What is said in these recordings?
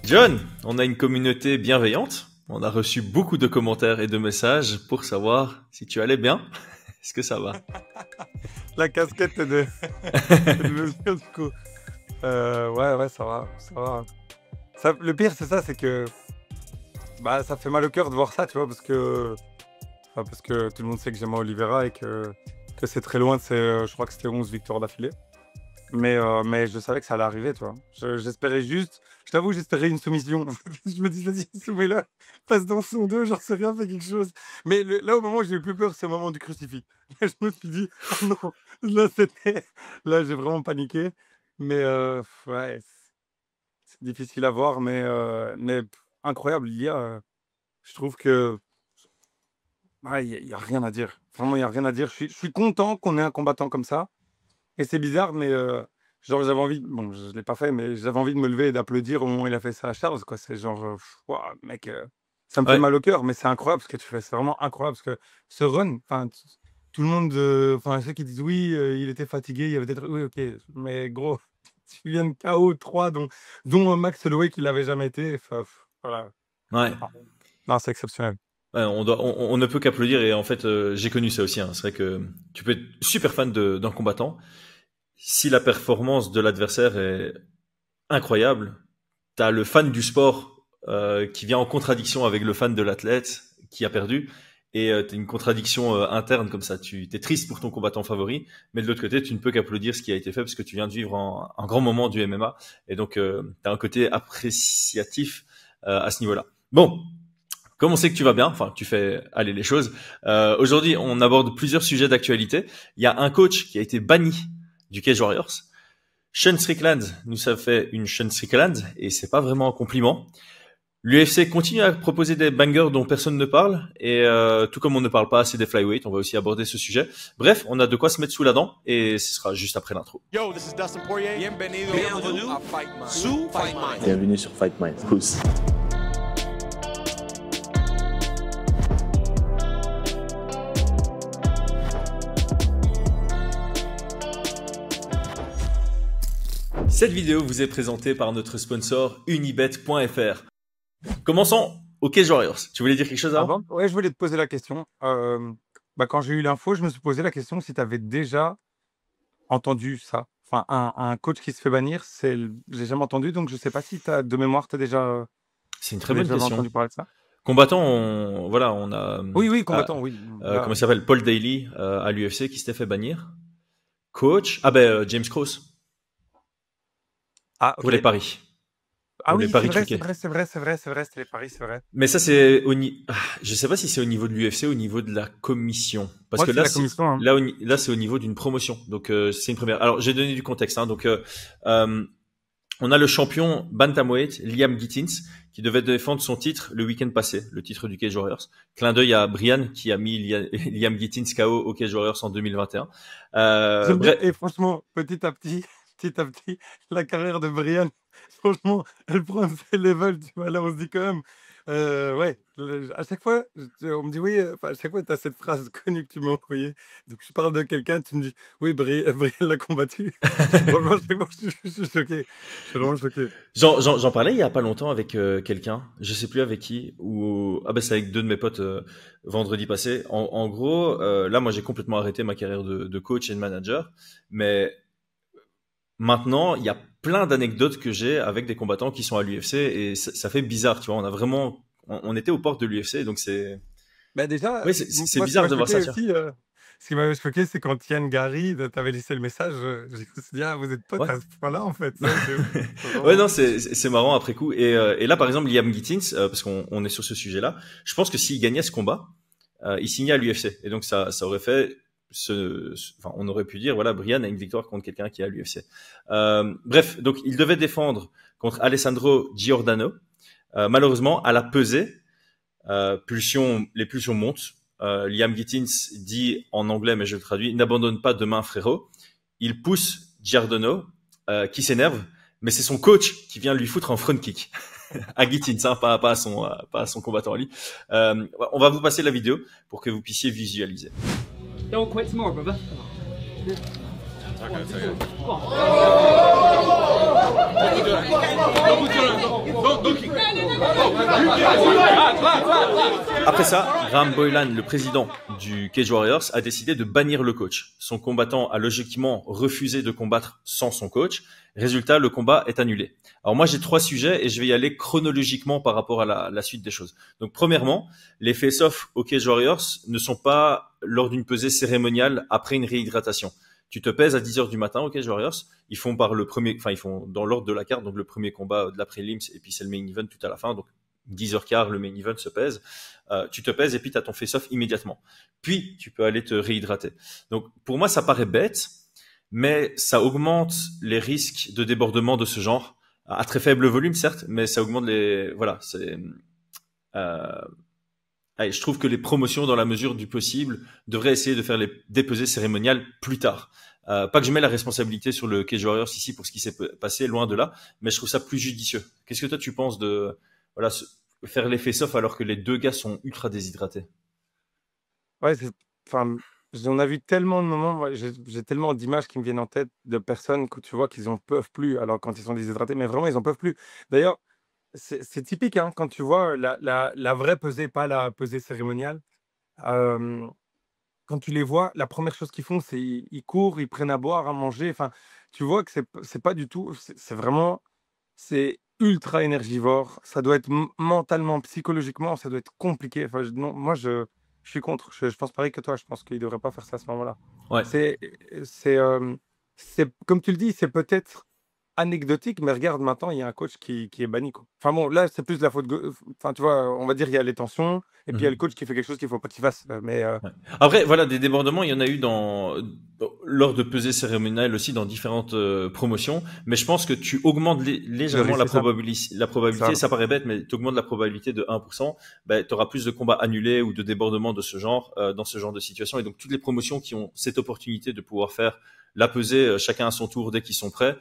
John, on a une communauté bienveillante. On a reçu beaucoup de commentaires et de messages pour savoir si tu allais bien. Est-ce que ça va? La casquette de Monsieur Sco. Ouais, ça va, ça va. Le pire, c'est ça, c'est que ça fait mal au cœur de voir ça, tu vois, parce que tout le monde sait que j'aime Oliveira et que c'est très loin de je crois que c'était 11 victoires d'affilée. Mais je savais que ça allait arriver, tu vois. J'espérais juste, je t'avoue, j'espérais une soumission. Je me dis, vas-y, soumets-le, passe dans son dos, j'en sais rien, fais quelque chose. Mais là, au moment où j'ai eu plus peur, c'est au moment du crucifix. Je me suis dit, oh non, là, j'ai vraiment paniqué. Mais ouais, c'est difficile à voir, mais incroyable. Je trouve que, il y a rien à dire. Vraiment, il y a rien à dire. Je suis content qu'on ait un combattant comme ça. Et c'est bizarre, mais genre j'avais envie, bon, je l'ai pas fait, mais j'avais envie de me lever et d'applaudir au moment où il a fait ça à Charles, quoi. C'est genre, ouah, mec, ça me fait Ouais, mal au cœur, mais c'est incroyable ce que tu fais. C'est vraiment incroyable parce que ce run, enfin, tout le monde, enfin, ceux qui disent oui, il était fatigué, il y avait peut-être, oui, ok, mais gros, tu viens de KO 3, dont un Max Holloway qui l'avait jamais été. Enfin, voilà. ouais. Ah, non, c'est exceptionnel. Ouais, on ne peut qu'applaudir et en fait, j'ai connu ça aussi, hein. C'est vrai que tu peux être super fan d'un combattant. Si la performance de l'adversaire est incroyable, t'as le fan du sport qui vient en contradiction avec le fan de l'athlète qui a perdu. Et t'as une contradiction interne comme ça. Tu t'es triste pour ton combattant favori, mais de l'autre côté, tu ne peux qu'applaudir ce qui a été fait parce que tu viens de vivre un grand moment du MMA. Et donc, t'as un côté appréciatif à ce niveau-là. Bon, comme on sait que tu vas bien, enfin, tu fais aller les choses. Aujourd'hui, on aborde plusieurs sujets d'actualité. Il y a un coach qui a été banni du Cage Warriors. Sean Strickland nous a fait une Sean Strickland et c'est pas vraiment un compliment. L'UFC continue à proposer des bangers dont personne ne parle et tout comme on ne parle pas assez des flyweight, on va aussi aborder ce sujet. Bref, on a de quoi se mettre sous la dent et ce sera juste après l'intro. Yo, this is Dustin Poirier. Bienvenue à Fight Mind. Sous Fight Mind. Bienvenue sur Fight Mind. Pousse. Cette vidéo vous est présentée par notre sponsor Unibet.fr. Commençons au Cage Warriors. Tu voulais dire quelque chose avant? Ouais, je voulais te poser la question. Quand j'ai eu l'info, je me suis posé la question si tu avais déjà entendu ça. Enfin, un coach qui se fait bannir, j'ai jamais entendu, donc je sais pas si de mémoire, tu as déjà, C'est une très bonne jamais question. entendu parler de ça. Combattant, on a Oui, combattant, oui. comment il s'appelle, Paul Daly à l'UFC qui s'était fait bannir. Coach, James Krause Ah, pour ok. les paris. Ah Pour oui, les paris c'est truqués. vrai, c'était les paris, c'est vrai. Mais ça, je sais pas si c'est au niveau de l'UFC ou au niveau de la commission. Parce Moi, que c'est là, la commission, hein. là, c'est au niveau d'une promotion. Donc, c'est une première. Alors, j'ai donné du contexte, hein. Donc, on a le champion bantamweight, Liam Gittins, qui devait défendre son titre le week-end passé, le titre du Cage Warriors. Clin d'œil à Brian, qui a mis Liam Gittins KO au Cage Warriors en 2021. Et franchement, petit à petit, la carrière de Brian, franchement, elle prend un tel level, tu vois. Là, on se dit quand même, ouais, à chaque fois, on me dit oui, à chaque fois, tu as cette phrase connue que tu m'as envoyée. Donc, je parle de quelqu'un, tu me dis oui, Brian l'a combattu. Vraiment, à chaque fois, je suis choqué. Je suis vraiment choqué. J'en parlais il y a pas longtemps avec quelqu'un, je sais plus avec qui, ou c'est avec deux de mes potes vendredi passé. En gros, là moi j'ai complètement arrêté ma carrière de coach et de manager, mais maintenant il y a plein d'anecdotes que j'ai avec des combattants qui sont à l'UFC et ça fait bizarre, tu vois. On était aux portes de l'UFC, donc c'est Déjà, oui c'est moi, bizarre de voir ça, tu vois. aussi, ce qui m'avait choqué, c'est quand Yann Gary t'avait laissé le message, je me suis dit, ah, vous êtes potes Ouais. à ce point-là, en fait. Ça, c'est ouf. Ouais, non, c'est marrant après coup. Et là, par exemple, Liam Gittins, parce qu'on est sur ce sujet-là, je pense que s'il gagnait ce combat, il signait à l'UFC. Et donc, ça aurait fait enfin, on aurait pu dire, voilà, Brian a une victoire contre quelqu'un qui est à l'UFC. Bref, donc, il devait défendre contre Alessandro Giordano. Malheureusement, à la pesée, les pulsions montent. Liam Gittins dit en anglais, mais je le traduis, n'abandonne pas demain, frérot. Il pousse Giordano, qui s'énerve, mais c'est son coach qui vient lui foutre un front kick à Gittins, hein, pas à son combattant à lui. On va vous passer la vidéo pour que vous puissiez visualiser. Don't quit tomorrow, brother. Don't Après ça, Graham Boylan, le président du Cage Warriors, a décidé de bannir le coach. Son combattant a logiquement refusé de combattre sans son coach. Résultat, le combat est annulé. Alors moi, j'ai 3 sujets et je vais y aller chronologiquement par rapport à la suite des choses. Donc premièrement, les face-off au Cage Warriors ne sont pas lors d'une pesée cérémoniale après une réhydratation. Tu te pèses à 10h du matin au Cage Warriors. Ils font dans l'ordre de la carte, donc le premier combat de la prélims et puis c'est le main event tout à la fin. Donc 10h15, le main event se pèse. Tu te pèses et puis tu as ton face-off immédiatement. Puis tu peux aller te réhydrater. Donc pour moi, ça paraît bête, mais ça augmente les risques de débordement de ce genre à très faible volume, certes, mais ça augmente allez, je trouve que les promotions, dans la mesure du possible, devraient essayer de faire des pesées cérémoniales plus tard. Pas que je mets la responsabilité sur le Cage Warriors ici pour ce qui s'est passé, loin de là, mais je trouve ça plus judicieux. Qu'est-ce que toi tu penses de faire les face-off alors que les deux gars sont ultra déshydratés? Ouais, enfin, on a vu tellement de moments, moi, j'ai tellement d'images qui me viennent en tête de personnes que tu vois qu'ils en peuvent plus, alors quand ils sont déshydratés, mais vraiment, ils en peuvent plus. D'ailleurs, c'est typique, hein, quand tu vois la vraie pesée, pas la pesée cérémoniale. euh, Quand tu les vois, la première chose qu'ils font, c'est ils courent, ils prennent à boire, à manger. Enfin, tu vois que c'est pas du tout, c'est vraiment, c'est ultra énergivore. Ça doit être mentalement, psychologiquement, ça doit être compliqué. Enfin, non, moi, je suis contre. Je pense pareil que toi. Je pense qu'ils ne devraient pas faire ça à ce moment-là. Ouais. C'est, c'est, euh, comme tu le dis, c'est peut-être anecdotique, mais regarde, maintenant, il y a un coach qui est banni, quoi. Enfin bon, là, c'est plus de la faute. Enfin, tu vois, on va dire, il y a les tensions, et puis il y a le coach qui fait quelque chose qu'il ne faut pas qu'il fasse. Mais Ouais. Après, voilà, des débordements, il y en a eu lors de pesées cérémoniales aussi dans différentes promotions, mais je pense que tu augmentes légèrement risque, c'est ça. la probabilité, Ça. ça paraît bête, mais tu augmentes la probabilité de 1%, ben, tu auras plus de combats annulés ou de débordements de ce genre dans ce genre de situation. Et donc, toutes les promotions qui ont cette opportunité de pouvoir faire la pesée, chacun à son tour dès qu'ils sont prêts,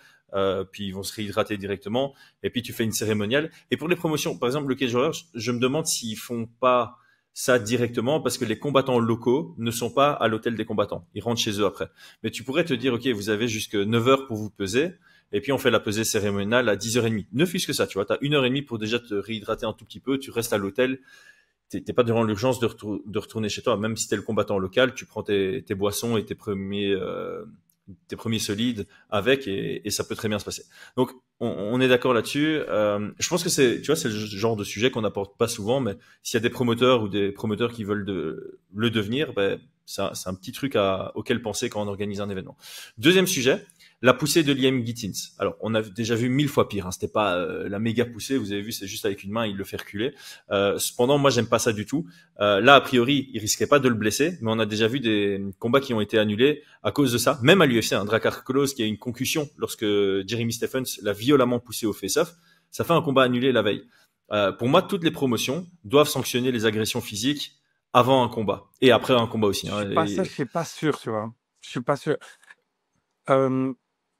puis ils vont se réhydrater directement, et puis tu fais une cérémoniale. Et pour les promotions, par exemple, le Cage Warriors, je me demande s'ils font pas ça directement parce que les combattants locaux ne sont pas à l'hôtel des combattants. Ils rentrent chez eux après. Mais tu pourrais te dire, OK, vous avez jusque 9h pour vous peser, et puis on fait la pesée cérémoniale à 10h30. Ne fût-ce que ça, tu vois, tu as 1h30 pour déjà te réhydrater un tout petit peu, tu restes à l'hôtel, t'es pas durant l'urgence de retourner chez toi. Même si t'es le combattant local, tu prends tes boissons et tes premiers solides avec et ça peut très bien se passer. Donc, on est d'accord là-dessus. Je pense que c'est le genre de sujet qu'on n'apporte pas souvent, mais s'il y a des promoteurs ou des promoteurs qui veulent le devenir, ben, c'est un petit truc auquel penser quand on organise un événement. Deuxième sujet, la poussée de Liam Gittins. Alors, on a déjà vu 1000 fois pire. Hein. C'était pas la méga poussée. Vous avez vu, c'est juste avec une main, il le fait reculer. Cependant, moi, j'aime pas ça du tout. Là, a priori, il risquait pas de le blesser, mais on a déjà vu des combats qui ont été annulés à cause de ça. Même à l'UFC, Drakkar Klose qui a une concussion lorsque Jeremy Stephens l'a violemment poussé au face-off. Ça fait un combat annulé la veille. Pour moi, toutes les promotions doivent sanctionner les agressions physiques avant un combat et après un combat aussi. Hein. Je suis pas sûr, tu vois. Je suis pas sûr.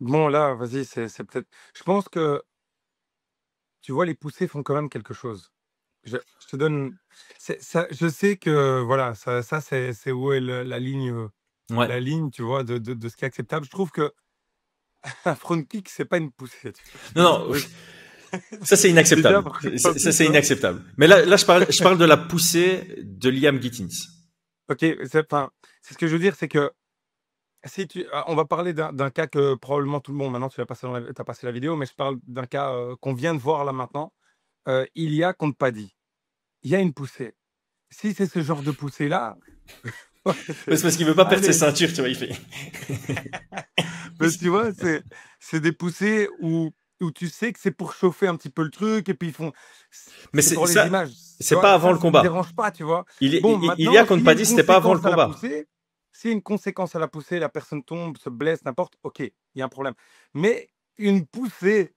Bon, là, vas-y, c'est peut-être. Je pense que, tu vois, les poussées font quand même quelque chose. Je te donne. Ça, je sais que, voilà, ça c'est où est Ouais. la ligne, tu vois, de ce qui est acceptable. Je trouve que un front kick, c'est pas une poussée. Non, ça c'est inacceptable. Ça c'est inacceptable. Mais là, je parle de la poussée de Liam Gittins. Ok, c'est ce que je veux dire, c'est que si on va parler d'un cas que probablement tout le monde, maintenant tu as passé la vidéo, mais je parle d'un cas qu'on vient de voir là maintenant. Il y a contre Paddy. Il y a une poussée. Si c'est ce genre de poussée-là. C'est parce qu'il veut pas perdre ses ceintures, tu vois, il fait. Mais tu vois, c'est des poussées où tu sais que c'est pour chauffer un petit peu le truc, et puis ils font. Mais c'est pour les images. C'est pas avant le combat. Ça me dérange pas, tu vois. Il y a contre Paddy, c'était pas avant le combat. S'il y a une conséquence à la poussée, la personne tombe, se blesse, n'importe, ok, il y a un problème. Mais une poussée,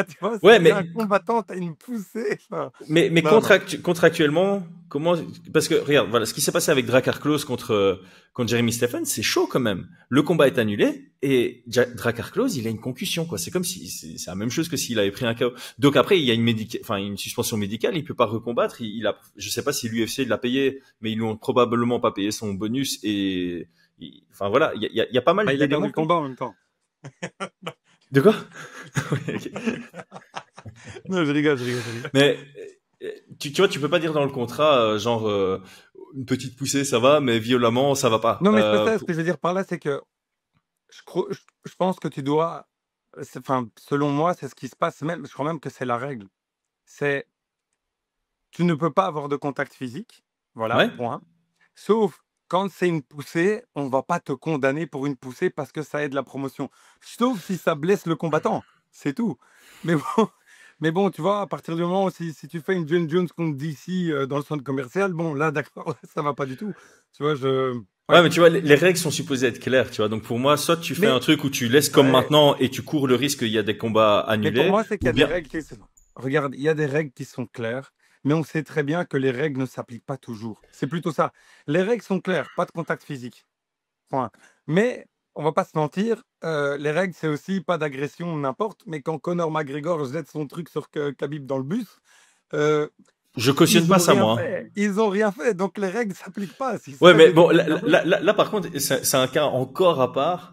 tu vois, ouais, si t'es un combattant, t'as une poussée. Mais contractuellement, comment? Parce que regarde, voilà, ce qui s'est passé avec Drakkar Klose contre Jeremy Stephens, c'est chaud quand même. Le combat est annulé et Drakkar Klose, il a une concussion, quoi. C'est comme si c'est la même chose que s'il avait pris un KO. Donc après, il y a une suspension médicale, il peut pas recombattre. Je sais pas si l'UFC l'a payé, mais ils lui ont probablement pas payé son bonus et enfin voilà, il y a pas mal. Il a gagné le combat en même temps. De quoi? Non, je rigole. Mais tu vois, tu peux pas dire dans le contrat, genre, une petite poussée, ça va, mais violemment, ça va pas. Non, mais c'est pas ça. Ce que je veux dire par là, c'est que je pense que tu dois. Enfin, selon moi, c'est ce qui se passe même. Je crois même que c'est la règle. C'est tu ne peux pas avoir de contact physique. Voilà, Ouais. point. Sauf quand c'est une poussée, on va pas te condamner pour une poussée parce que ça aide la promotion. Sauf si ça blesse le combattant, c'est tout. Mais bon, mais bon, tu vois, à partir du moment où si tu fais une John Jones contre DC dans le centre commercial, bon, là, d'accord, ça va pas du tout. Tu vois, Ouais, ouais. mais tu vois, les règles sont supposées être claires, tu vois. Donc pour moi, soit tu fais Mais un truc où tu laisses comme ouais, maintenant et tu cours le risque qu'il y a des combats mais pour annulés, moi, c'est qu'il y ou a des bien, règles regarde, il y a des règles qui sont claires, mais on sait très bien que les règles ne s'appliquent pas toujours. C'est plutôt ça. Les règles sont claires, pas de contact physique. Point. Mais on va pas se mentir, les règles, c'est aussi pas d'agression n'importe, mais quand Conor McGregor jette son truc sur Khabib dans le bus, heu, je cautionne ils pas ont ça, rien moi, hein. fait. Ils ont rien fait, donc les règles s'appliquent pas. Si Ouais, ça mais avait bon, été mis en place là, par contre, c'est un cas encore à part,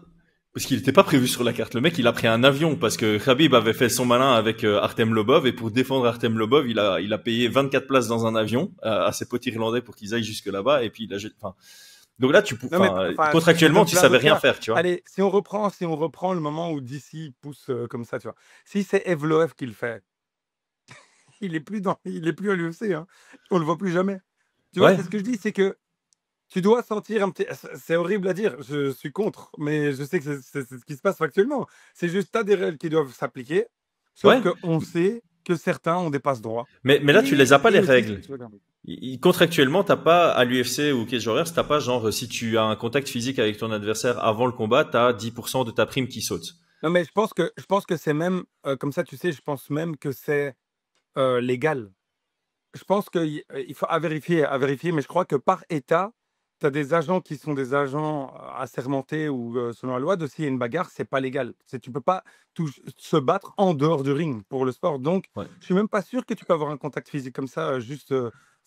parce qu'il n'était pas prévu sur la carte. Le mec, il a pris un avion parce que Khabib avait fait son malin avec Artem Lobov, et pour défendre Artem Lobov, il a payé 24 places dans un avion à ses potes irlandais pour qu'ils aillent jusque là-bas, et puis il a jeté. Enfin, donc là, non, mais je te contractuellement, donne tu plein savais d'autres rien cas. faire, tu vois. Allez, si on reprend le moment où DC pousse, comme ça, tu vois? Si c'est Evloev qui le fait, il est plus à l'UFC, hein. On le voit plus jamais. Tu vois? Ouais. C'est ce que je dis, c'est que tu dois sentir un petit c'est horrible à dire, je suis contre, mais je sais que c'est ce qui se passe factuellement. C'est juste, tu as des règles qui doivent s'appliquer, sauf Ouais. qu'on sait que certains ont des passe-droits Mais là, tu les as pas, les et aussi ce que règles. tu veux dire. Contractuellement, t'as pas à l'UFC ou Cage Warriors, t'as pas genre si tu as un contact physique avec ton adversaire avant le combat, t'as 10% de ta prime qui saute. Non, mais je pense que c'est même, comme ça, tu sais, je pense même que c'est, légal. Je pense qu'il il faut à vérifier, mais je crois que par État, tu as des agents qui sont des agents, assermentés ou, selon la loi, de s'il y a une bagarre, c'est pas légal. Tu peux pas se battre en dehors du ring pour le sport. Donc, Ouais. je suis même pas sûr que tu peux avoir un contact physique comme ça, juste,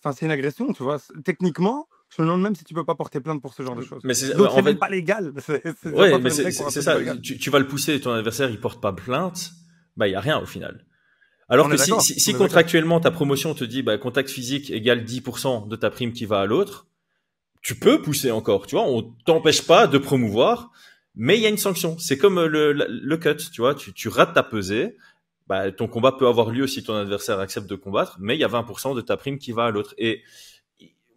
enfin, c'est une agression, tu vois? Techniquement, je me demande même si tu peux pas porter plainte pour ce genre de choses. Mais c'est, Donc c'est en même fait, pas légal. Tu vas ouais, pas mais faire une règle pour un c'est truc ça. pas légal. Tu vas le pousser et ton adversaire, il porte pas plainte, bah, il y a rien au final. Alors On que est d'accord, si on est d'accord. contractuellement ta promotion te dit, bah, contact physique égale 10% de ta prime qui va à l'autre, tu peux pousser encore, tu vois, on t'empêche pas de promouvoir, mais il y a une sanction. C'est comme le cut, tu vois, tu rates ta pesée, bah, ton combat peut avoir lieu si ton adversaire accepte de combattre, mais il y a 20% de ta prime qui va à l'autre. Et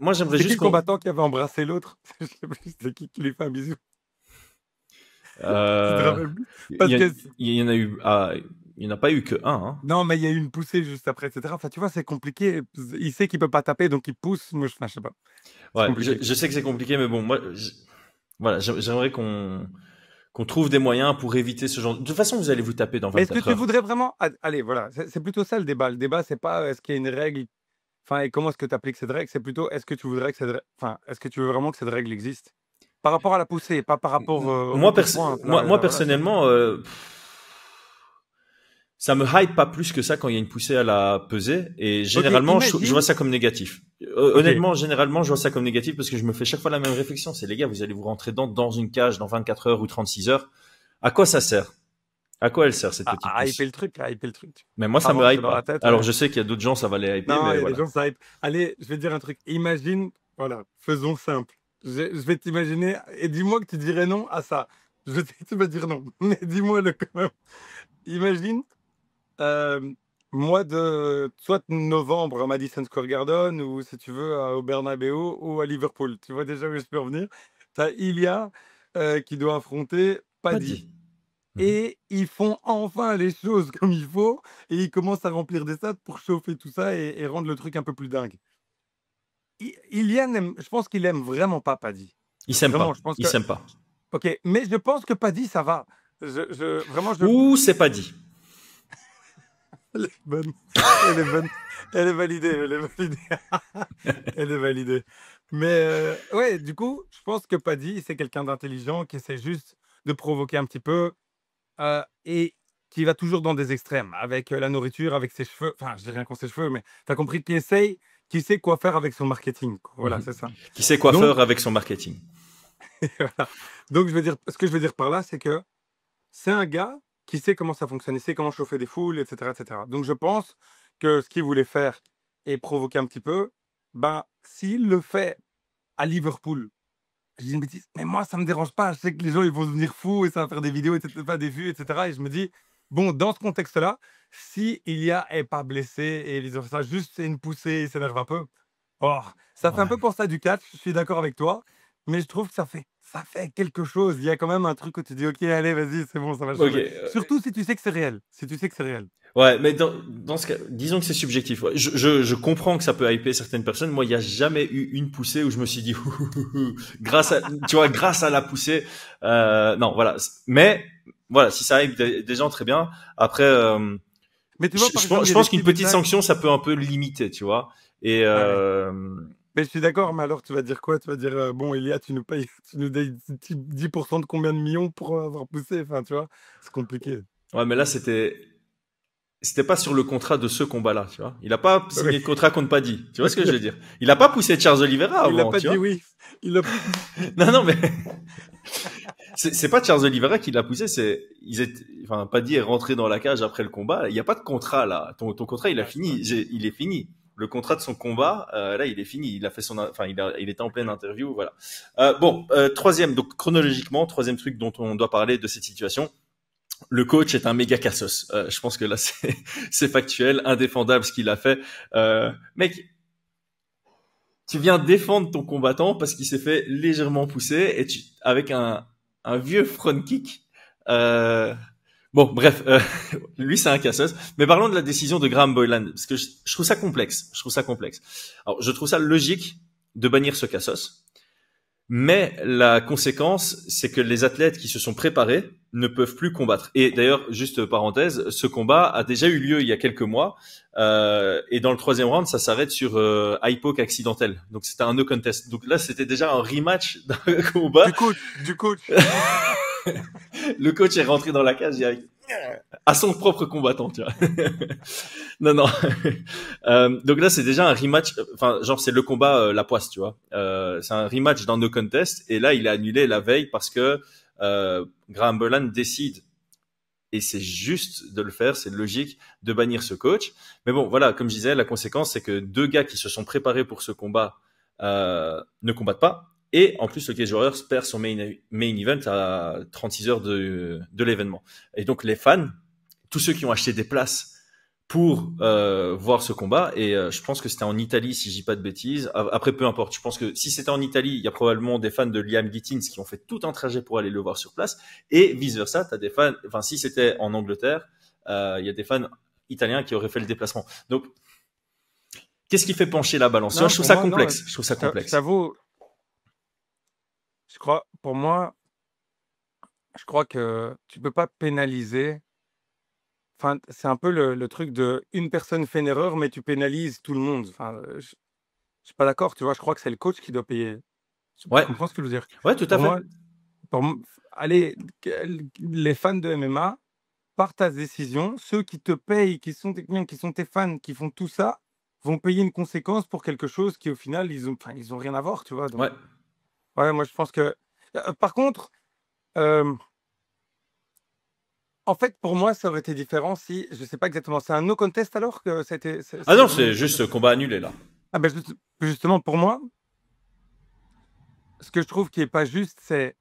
moi, j'aimerais C'est qui juste le qu'on, combattant qui avait embrassé l'autre? Je sais plus, c'était qui lui fait un bisou? Tu te euh, rappelles plus? il Parce y, que il y en a eu, il n'y en a pas eu que un, hein. non, mais il y a eu une poussée juste après, et cetera. Enfin, tu vois, c'est compliqué. Il sait qu'il peut pas taper, donc il pousse. Moi, je sais pas. C'est Ouais, compliqué. je sais que c'est compliqué, mais bon, moi, voilà, j'aimerais qu'on trouve des moyens pour éviter ce genre. De toute façon, vous allez vous taper dans Mais est-ce que 24 tu heures. voudrais vraiment... Allez, voilà, c'est plutôt ça le débat. Le débat, c'est pas est-ce qu'il y a une règle, enfin, et comment est-ce que tu appliques cette règle. C'est plutôt est-ce que tu voudrais que enfin, est-ce que tu veux vraiment que cette règle existe? Par rapport à la poussée, pas par rapport au coup de poing. Moi, Voilà, tu vois. personnellement, ça me hype pas plus que ça quand il y a une poussée à la pesée. Et Ok, généralement, je vois imagine. ça comme négatif. Ok, Honnêtement, généralement, je vois ça comme négatif parce que je me fais chaque fois la même réflexion. C'est les gars, vous allez vous rentrer dans une cage dans 24 heures ou 36 heures. À quoi ça sert? À quoi elle sert cette petite à hyper pousse? le truc, à hyper le truc. Mais moi, À ça me rentrer hype dans la pas. tête, Alors, ouais. je sais qu'il y a d'autres gens, ça va les hyper, Non, il mais y a des voilà. gens, ça hype. Allez, je vais te dire un truc. Imagine, voilà, faisons simple. Je vais t'imaginer et dis-moi que tu dirais non à ça. Je sais que tu vas dire non, mais dis-moi-le quand même. Imagine, mois de soit novembre à Madison Square Garden ou si tu veux au Bernabéu ou à Liverpool. Tu vois déjà où je peux en venir? Tu as Ilya qui doit affronter Pas Paddy. dit. Mhm. Et ils font enfin les choses comme il faut et ils commencent à remplir des stades pour chauffer tout ça et rendre le truc un peu plus dingue. Ilian je pense qu'il aime vraiment pas Paddy. Il s'aime Vraiment, pas. je pense Il que s'aime pas. OK, mais je pense que Paddy, ça va. Vraiment, Ou c'est pas dit. elle est bonne, elle est bonne, elle est validée, elle est validée, elle est validée. Mais ouais, du coup, je pense que Paddy, c'est quelqu'un d'intelligent qui essaie juste de provoquer un petit peu, et qui va toujours dans des extrêmes avec, la nourriture, avec ses cheveux. Enfin, je dis rien contre ses cheveux, mais tu as compris? Qui sait quoi faire avec son marketing, quoi. Voilà, Mhm. c'est ça. Qui sait quoi Donc faire avec son marketing. voilà. Donc ce que je veux dire par là, c'est que c'est un gars qui sait comment ça fonctionne, il sait comment chauffer des foules et cetera et cetera. Donc je pense que ce qu'il voulait faire, et provoquer un petit peu, ben, s'il le fait à Liverpool, je dis une bêtise, mais moi, ça me dérange pas. Je sais que les gens, ils vont devenir fous et ça va faire des vidéos, etc., pas des vues, etc. Et je me dis, bon, dans ce contexte-là, si Ilia est pas blessé et ils ont fait ça, juste c'est une poussée, il s'énerve un peu. Oh, ça fait un peu Ouais. penser à du catch, je suis d'accord avec toi, mais je trouve que ça fait quelque chose. Il y a quand même un truc où tu dis, ok, allez, vas-y, c'est bon, ça va Ok. changer. Surtout si tu sais que c'est réel. Si tu sais que c'est réel. Ouais, mais dans ce cas, disons que c'est subjectif. Ouais. Je comprends que ça peut hyper certaines personnes. Moi, il n'y a jamais eu une poussée où je me suis dit, grâce à, tu vois, grâce à la poussée. Non, voilà. Mais voilà, si ça hype des gens, très bien. Après, Mais tu vois, par exemple, il je y a des pense qu'une petits petite détails. sanction, ça peut un peu limiter, tu vois. Et Ah ouais. Mais je suis d'accord, mais alors tu vas dire quoi? Tu vas dire, bon, Elia, tu nous payes, tu nous donnes 10% de combien de millions pour avoir poussé? Enfin, tu vois, c'est compliqué. ouais, mais là, c'était pas sur le contrat de ce combat-là, tu vois. Il a pas Oui, signé de contrat contre Paddy. Tu vois ce que je oui. veux dire? Il a pas poussé Charles Oliveira Il n'a avant, pas tu dit vois. oui. Il a... Non, non, mais c'est pas Charles Oliveira qui l'a poussé, enfin, Paddy est rentré dans la cage après le combat. Il n'y a pas de contrat là. Ton contrat, il a Ouais, c'est vrai. fini. Il est fini. Le contrat de son combat, là, il est fini. Il a fait enfin, il était en pleine interview, voilà. Bon, troisième, donc chronologiquement, troisième truc dont on doit parler de cette situation. Le coach est un méga cassos. Je pense que là, c'est factuel, indéfendable ce qu'il a fait. Mec, tu viens défendre ton combattant parce qu'il s'est fait légèrement pousser et avec un vieux front kick. Euh, bon, bref, lui c'est un casseuse. Mais parlons de la décision de Graham Boylan parce que je trouve ça complexe. Je trouve ça complexe. Alors, je trouve ça logique de bannir ce cassos. Mais la conséquence, c'est que les athlètes qui se sont préparés ne peuvent plus combattre. Et d'ailleurs, juste parenthèse, ce combat a déjà eu lieu il y a quelques mois. Et dans le troisième round, ça s'arrête sur eye poke accidentel. Donc c'était un no contest. Donc là, c'était déjà un rematch d'un combat. Du coach. Le coach est rentré dans la cage direct à son propre combattant, tu vois. Non, non. Donc là, c'est déjà un rematch. Enfin, genre, c'est le combat La Poisse, tu vois. C'est un rematch dans No Contest. Et là, il a annulé la veille parce que Graham Bolan décide, et c'est juste de le faire, c'est logique, de bannir ce coach. Mais bon, voilà, comme je disais, la conséquence, c'est que deux gars qui se sont préparés pour ce combat ne combattent pas. Et en plus, le Cage Warriors perd son main event à 36 heures de l'événement. Et donc, les fans, tous ceux qui ont acheté des places pour voir ce combat, et je pense que c'était en Italie, si je dis pas de bêtises. Après, peu importe. Je pense que si c'était en Italie, il y a probablement des fans de Liam Gittins qui ont fait tout un trajet pour aller le voir sur place, et vice versa. T'as des fans. Enfin, si c'était en Angleterre, il y a des fans italiens qui auraient fait le déplacement. Donc, qu'est-ce qui fait pencher la balance? Tu vois, Non, je trouve pour ça moi, non. complexe. Je trouve ça Je complexe. t'avoue, pour moi, je crois que tu peux pas pénaliser. Enfin, c'est un peu le truc de une personne fait une erreur, mais tu pénalises tout le monde. Enfin, je suis pas d'accord, tu vois. Je crois que c'est le coach qui doit payer. Tu Ouais, comprends ce que je veux dire? ouais, tout à Pour fait. moi, allez, les fans de MMA, par ta décision, ceux qui te payent, qui sont tes clients, qui sont tes fans, qui font tout ça, vont payer une conséquence pour quelque chose qui, au final, ils ont rien à voir, tu vois. Donc, Ouais. ouais, moi, je pense que. Par contre, euh, en fait, pour moi, ça aurait été différent si, je sais pas exactement, c'est un no contest alors que c'était, Ah c'est non, devenu c'est no juste contest. combat annulé là. Ah ben justement, pour moi, ce que je trouve qui est pas juste, c'est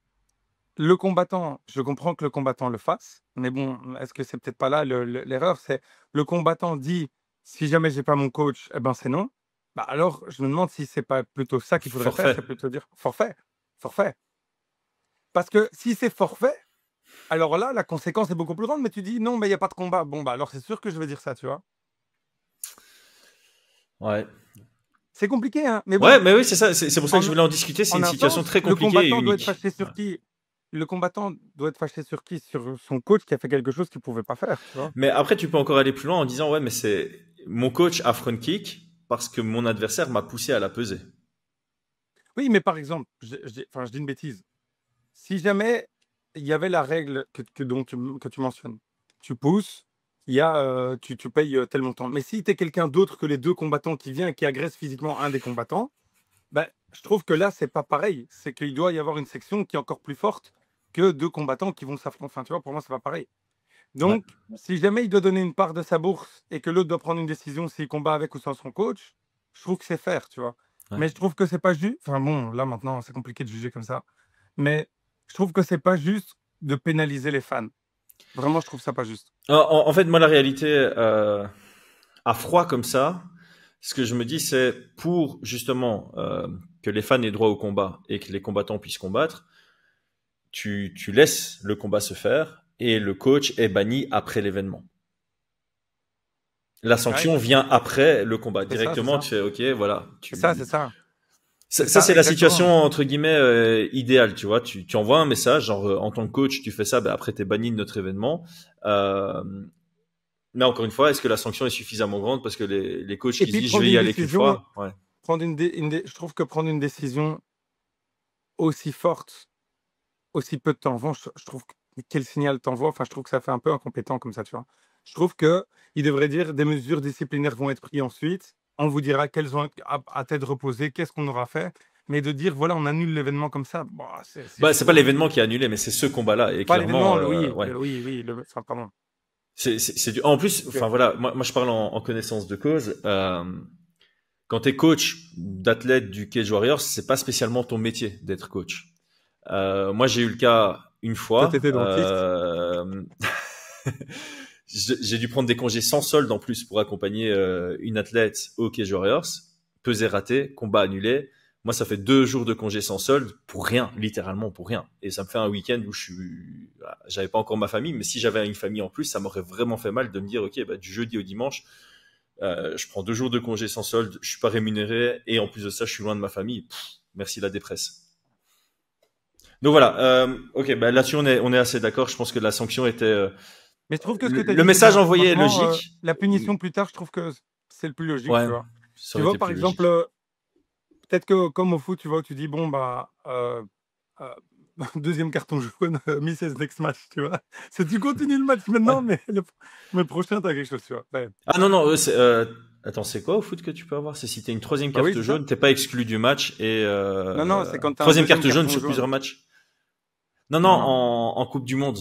le combattant. Je comprends que le combattant le fasse, mais bon, est-ce que c'est peut-être pas là l'erreur? C'est le combattant dit, si jamais j'ai pas mon coach, eh ben c'est non. Bah alors, je me demande si c'est pas plutôt ça qu'il faudrait faire, Forfait. c'est plutôt dire forfait, forfait. Parce que si c'est forfait, alors là, la conséquence est beaucoup plus grande, mais tu dis non, mais il n'y a pas de combat. Bon, bah alors c'est sûr que je vais dire ça, tu vois. Ouais. C'est compliqué, hein, mais Ouais, bon, mais oui, c'est ça. C'est pour ça que en je voulais en discuter. C'est en une un situation sens, très le compliquée et combattant doit être unique. fâché Ouais. sur qui? Le combattant doit être fâché sur qui? Sur son coach qui a fait quelque chose qu'il pouvait pas faire, tu vois? Mais après, tu peux encore aller plus loin en disant, ouais, mais c'est mon coach a front kick parce que mon adversaire m'a poussé à la peser. Oui, mais par exemple, enfin, je dis une bêtise. Si jamais il y avait la règle que tu mentionnes, tu pousses, il y a, tu payes tel montant. Mais si tu es quelqu'un d'autre que les deux combattants qui vient et qui agresse physiquement un des combattants, ben, je trouve que là, c'est pas pareil. C'est qu'il doit y avoir une section qui est encore plus forte que deux combattants qui vont s'affronter. Enfin, tu vois, pour moi, c'est pas pareil. Donc, si jamais il doit donner une part de sa bourse et que l'autre doit prendre une décision s'il combat avec ou sans son coach, je trouve que c'est fair, tu vois. Ouais. Mais je trouve que c'est pas juste. Enfin bon, là maintenant, c'est compliqué de juger comme ça. Mais je trouve que c'est pas juste de pénaliser les fans. Vraiment, je trouve ça pas juste. En fait, moi, la réalité, à froid comme ça, ce que je me dis, c'est pour justement que les fans aient droit au combat et que les combattants puissent combattre, tu laisses le combat se faire et le coach est banni après l'événement. La sanction vient après le combat. Directement, tu fais OK, voilà. C'est ça. Ça, c'est la situation entre guillemets idéale, tu vois. Tu envoies un message, genre en tant que coach, tu fais ça, ben après t'es banni de notre événement. Mais encore une fois, est-ce que la sanction est suffisamment grande parce que les coachs qui disent je vais y aller qu'une fois, ouais. Je trouve que prendre une décision aussi forte, aussi peu de temps avant, je trouve quel signal t'envoie. Enfin, je trouve que ça fait un peu incompétent comme ça, tu vois. Je trouve que il devrait dire des mesures disciplinaires vont être prises ensuite. On vous dira quelles ont à tête reposée, qu'est-ce qu'on aura fait. Mais de dire voilà, on annule l'événement comme ça, c'est pas l'événement qui est annulé, mais c'est ce combat-là. Et pas clairement, l'événement, ouais. oui, pardon. En plus, enfin voilà, moi je parle en connaissance de cause. Quand t'es coach d'athlète du Cage Warriors, c'est pas spécialement ton métier d'être coach. Moi j'ai eu le cas une fois. Toi, t'étais dentiste. J'ai dû prendre des congés sans solde en plus pour accompagner une athlète au Cage Warriors. Pesée ratée, combat annulé. Moi, ça fait 2 jours de congé sans solde pour rien, littéralement pour rien. Et ça me fait un week-end où j'avais pas encore ma famille, mais si j'avais une famille en plus, ça m'aurait vraiment fait mal de me dire, OK, bah, du jeudi au dimanche, je prends 2 jours de congé sans solde, je suis pas rémunéré, et en plus de ça, je suis loin de ma famille. Merci la dépresse. Donc voilà, OK, bah, là-dessus, on est assez d'accord. Je pense que la sanction était... mais je trouve que le message envoyé est logique. La punition plus tard, je trouve que c'est le plus logique, ouais, tu vois. Tu vois, par exemple, peut-être que comme au foot, tu vois, tu dis, bon, bah, deuxième carton jaune, miss next match, tu vois. C'est tu continues le match maintenant, mais le prochain, t'as quelque chose, tu vois. Ouais. Ah non, attends, c'est quoi au foot que tu peux avoir? C'est si t'as une 3e carte jaune, t'es pas exclu du match et non, c'est quand t'as 3e carte jaune sur plusieurs matchs. Non, en Coupe du Monde.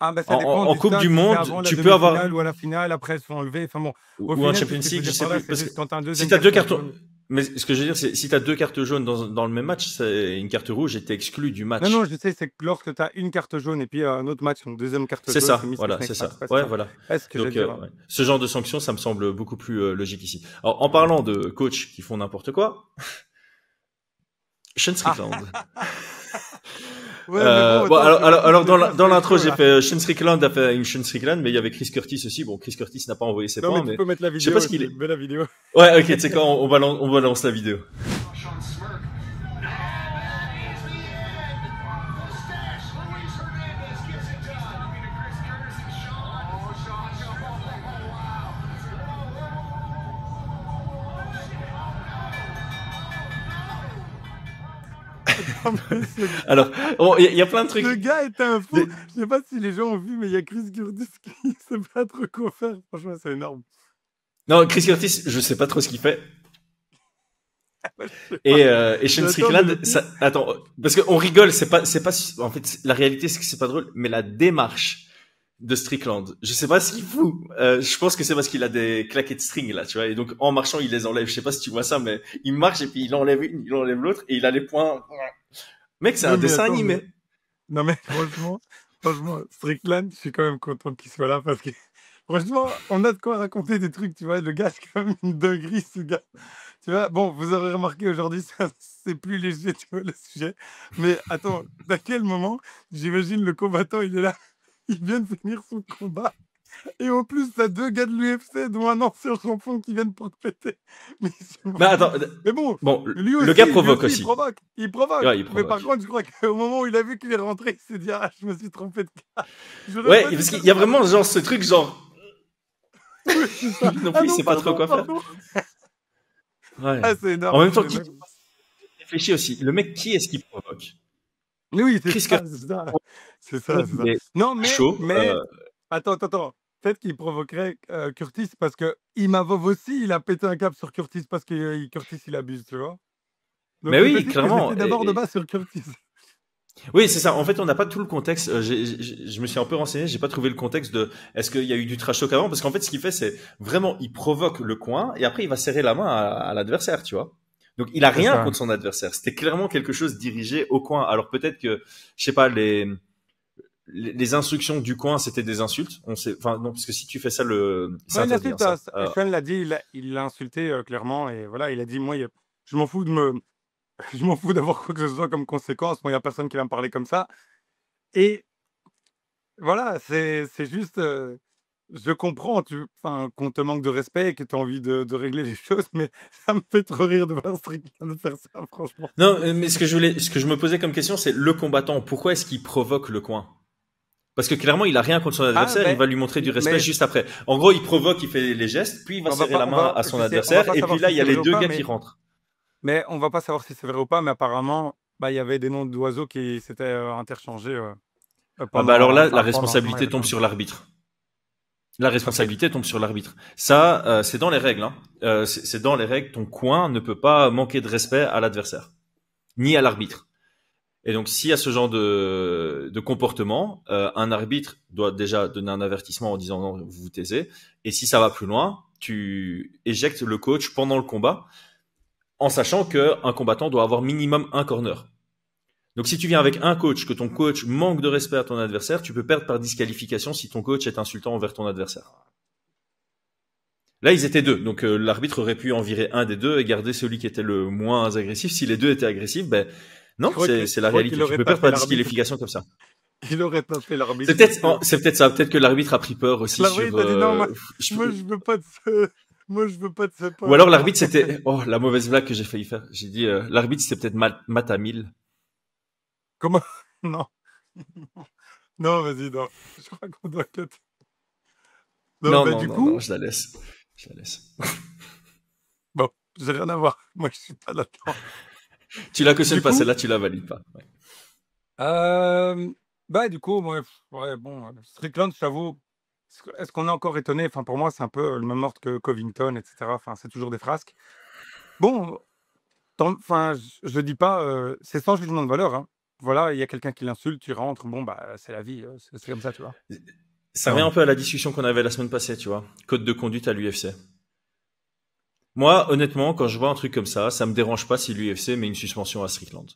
Ah bah ça dépend en Coupe du Monde, tu peux avoir ou à la finale, après ils sont enlevés. Enfin bon, ou en Champions League, je sais plus. Parce que si t'as 2 cartons, mais ce que je veux dire, c'est si t'as 2 cartes jaunes dans le même match, c'est une carte rouge et t'es exclu du match. Non, je sais, c'est que lorsque t'as une carte jaune et puis un autre match, une deuxième carte jaune. C'est ça, voilà, c'est ça. Ouais, voilà. Donc, ce genre de sanction, ça me semble beaucoup plus logique ici. Alors, en parlant de coachs qui font n'importe quoi, Sean Strickland. Ouais, alors dans l'intro, j'ai fait Sean Strickland a fait une Sean Strickland, mais il y avait Chris Curtis aussi. Bon, Chris Curtis n'a pas envoyé ses points, mais tu peux mettre la vidéo. Je sais pas ce qu'il est. La vidéo. Ouais, ok, tu sais quoi, on balance la vidéo. Alors, il y a plein de trucs. Le gars est un fou. Je sais pas si les gens ont vu, mais il y a Chris Curtis qui sait pas trop quoi faire. Franchement, c'est énorme. Non, Chris Curtis, je sais pas trop ce qu'il fait. Et Sean Strickland, attends, parce qu'on rigole, c'est pas, en fait, la réalité, c'est que c'est pas drôle, mais la démarche de Strickland, je sais pas ce qu'il fout. Je pense que c'est parce qu'il a des claquettes de string, là, tu vois, et donc, en marchant, il les enlève. Je sais pas si tu vois ça, mais il marche et puis il enlève une, il enlève l'autre, et il a les points. Mec, c'est un dessin animé. Non, mais franchement, Strickland, je suis quand même content qu'il soit là parce que, franchement, on a de quoi raconter des trucs, tu vois. Le gars, c'est quand même une dinguerie, ce gars. Tu vois, bon, vous aurez remarqué aujourd'hui, c'est plus léger, tu vois, le sujet. Mais attends, à quel moment, j'imagine le combattant, il est là, il vient de finir son combat. Et en plus, t'as 2 gars de l'UFC, dont un ancien champion qui viennent pour te péter. Mais attends, mais bon, lui aussi, le gars provoque aussi. Il provoque. Ouais, il provoque. Mais par contre, je crois qu'au moment où il a vu qu'il est rentré, il s'est dit, ah, je me suis trompé de cas. Ouais, parce qu'il y a vraiment genre ce truc genre... non plus, il sait pas trop quoi faire. Ouais. Ah, c'est énorme. En même temps, réfléchis aussi. Le mec, qui est-ce qui provoque? Oui, c'est ça. C'est ça. Non, mais attends. Peut-être qu'il provoquerait Curtis parce que Imavov aussi, il a pété un câble sur Curtis parce que Curtis, il abuse, tu vois. Donc, mais oui, clairement. D'abord de base sur Curtis. Oui, c'est ça. En fait, on n'a pas tout le contexte. Je me suis un peu renseigné, j'ai pas trouvé le contexte de est-ce qu'il y a eu du trash talk avant, parce qu'en fait, ce qu'il fait, c'est vraiment, il provoque le coin et après, il va serrer la main à l'adversaire, tu vois. Donc, il a C'est rien ça. contre son adversaire. C'était clairement quelque chose dirigé au coin. Alors peut-être que, je sais pas, les instructions du coin, c'était des insultes. On sait, enfin non, parce que si tu fais ça, c'est Non, il interdit, hein, insulte, ça. Sean l'a dit, il l'a insulté clairement, et voilà, il a dit, moi, je m'en fous je m'en fous d'avoir quoi que ce soit comme conséquence, moi, il n'y a personne qui va me parler comme ça. Et voilà, c'est juste, je comprends, enfin, qu'on te manque de respect et que tu as envie de régler les choses, mais ça me fait trop rire de voir Strickland faire ça, franchement. Non, mais ce que je me posais comme question, c'est le combattant. Pourquoi est-ce qu'il provoque le coin? Parce que clairement, il a rien contre son Ah, adversaire, il ben, va lui montrer du respect mais juste après. En gros, il provoque, il fait les gestes, puis il va serrer la main à son on va adversaire, pas et puis savoir là, si il y a c'est les vrai ou deux pas, gars qui rentrent. mais on va pas savoir si c'est vrai ou pas, mais apparemment, bah, il y avait des noms d'oiseaux qui s'étaient interchangés Ah bah alors là, la pendant, il y responsabilité avait tombe pas. sur l'arbitre. La Ok. responsabilité tombe sur l'arbitre. Ça, c'est dans les règles. Hein. C'est dans les règles. Ton coin ne peut pas manquer de respect à l'adversaire, ni à l'arbitre. Et donc, s'il y a ce genre de comportement, un arbitre doit déjà donner un avertissement en disant non, vous vous taisez. Et si ça va plus loin, tu éjectes le coach pendant le combat, en sachant qu'un combattant doit avoir minimum un corner. Donc, si tu viens avec un coach, que ton coach manque de respect à ton adversaire, tu peux perdre par disqualification si ton coach est insultant envers ton adversaire. Là, ils étaient deux, donc l'arbitre aurait pu en virer un des deux et garder celui qui était le moins agressif. Si les deux étaient agressifs, ben non, c'est Je la crois qu'il réalité. Tu aurait peux perdre tapé par l'arbitre. disqualification comme ça. Il aurait tapé l'arbitre. C'est peut-être ça. Peut-être que l'arbitre a pris peur aussi L'arbitre sur. a dit non, moi, Je- moi, je veux pas de ce, moi, je veux pas de ce Ou alors poste. l'arbitre c'était. Oh, la mauvaise blague que j'ai failli faire. J'ai dit l'arbitre c'était peut-être Matamil. Comment? Non. Non, vas-y, non. Je crois qu'on doit cut. Non, Non, bah, non, du non, non, coup, je la laisse. Je la laisse. bon, j'ai rien à voir. Moi, je suis pas là-dedans. Tu la cautionnes Du pas, coup, celle-là, tu la valides pas. Ouais. bah, du coup, moi, ouais, bon, Strickland, je t'avoue, est-ce qu'on est encore étonné? Enfin, pour moi, c'est un peu le même ordre que Covington, etc. Enfin, c'est toujours des frasques. Bon, enfin, je dis pas, c'est sans jugement de valeur, hein. Voilà, il y a quelqu'un qui l'insulte, tu rentres, bon, bah, c'est la vie, c'est comme ça, tu vois. Ça revient un peu à la discussion qu'on avait la semaine passée, tu vois. Code de conduite à l'UFC. Moi, honnêtement, quand je vois un truc comme ça me dérange pas si l'UFC met une suspension à Strickland.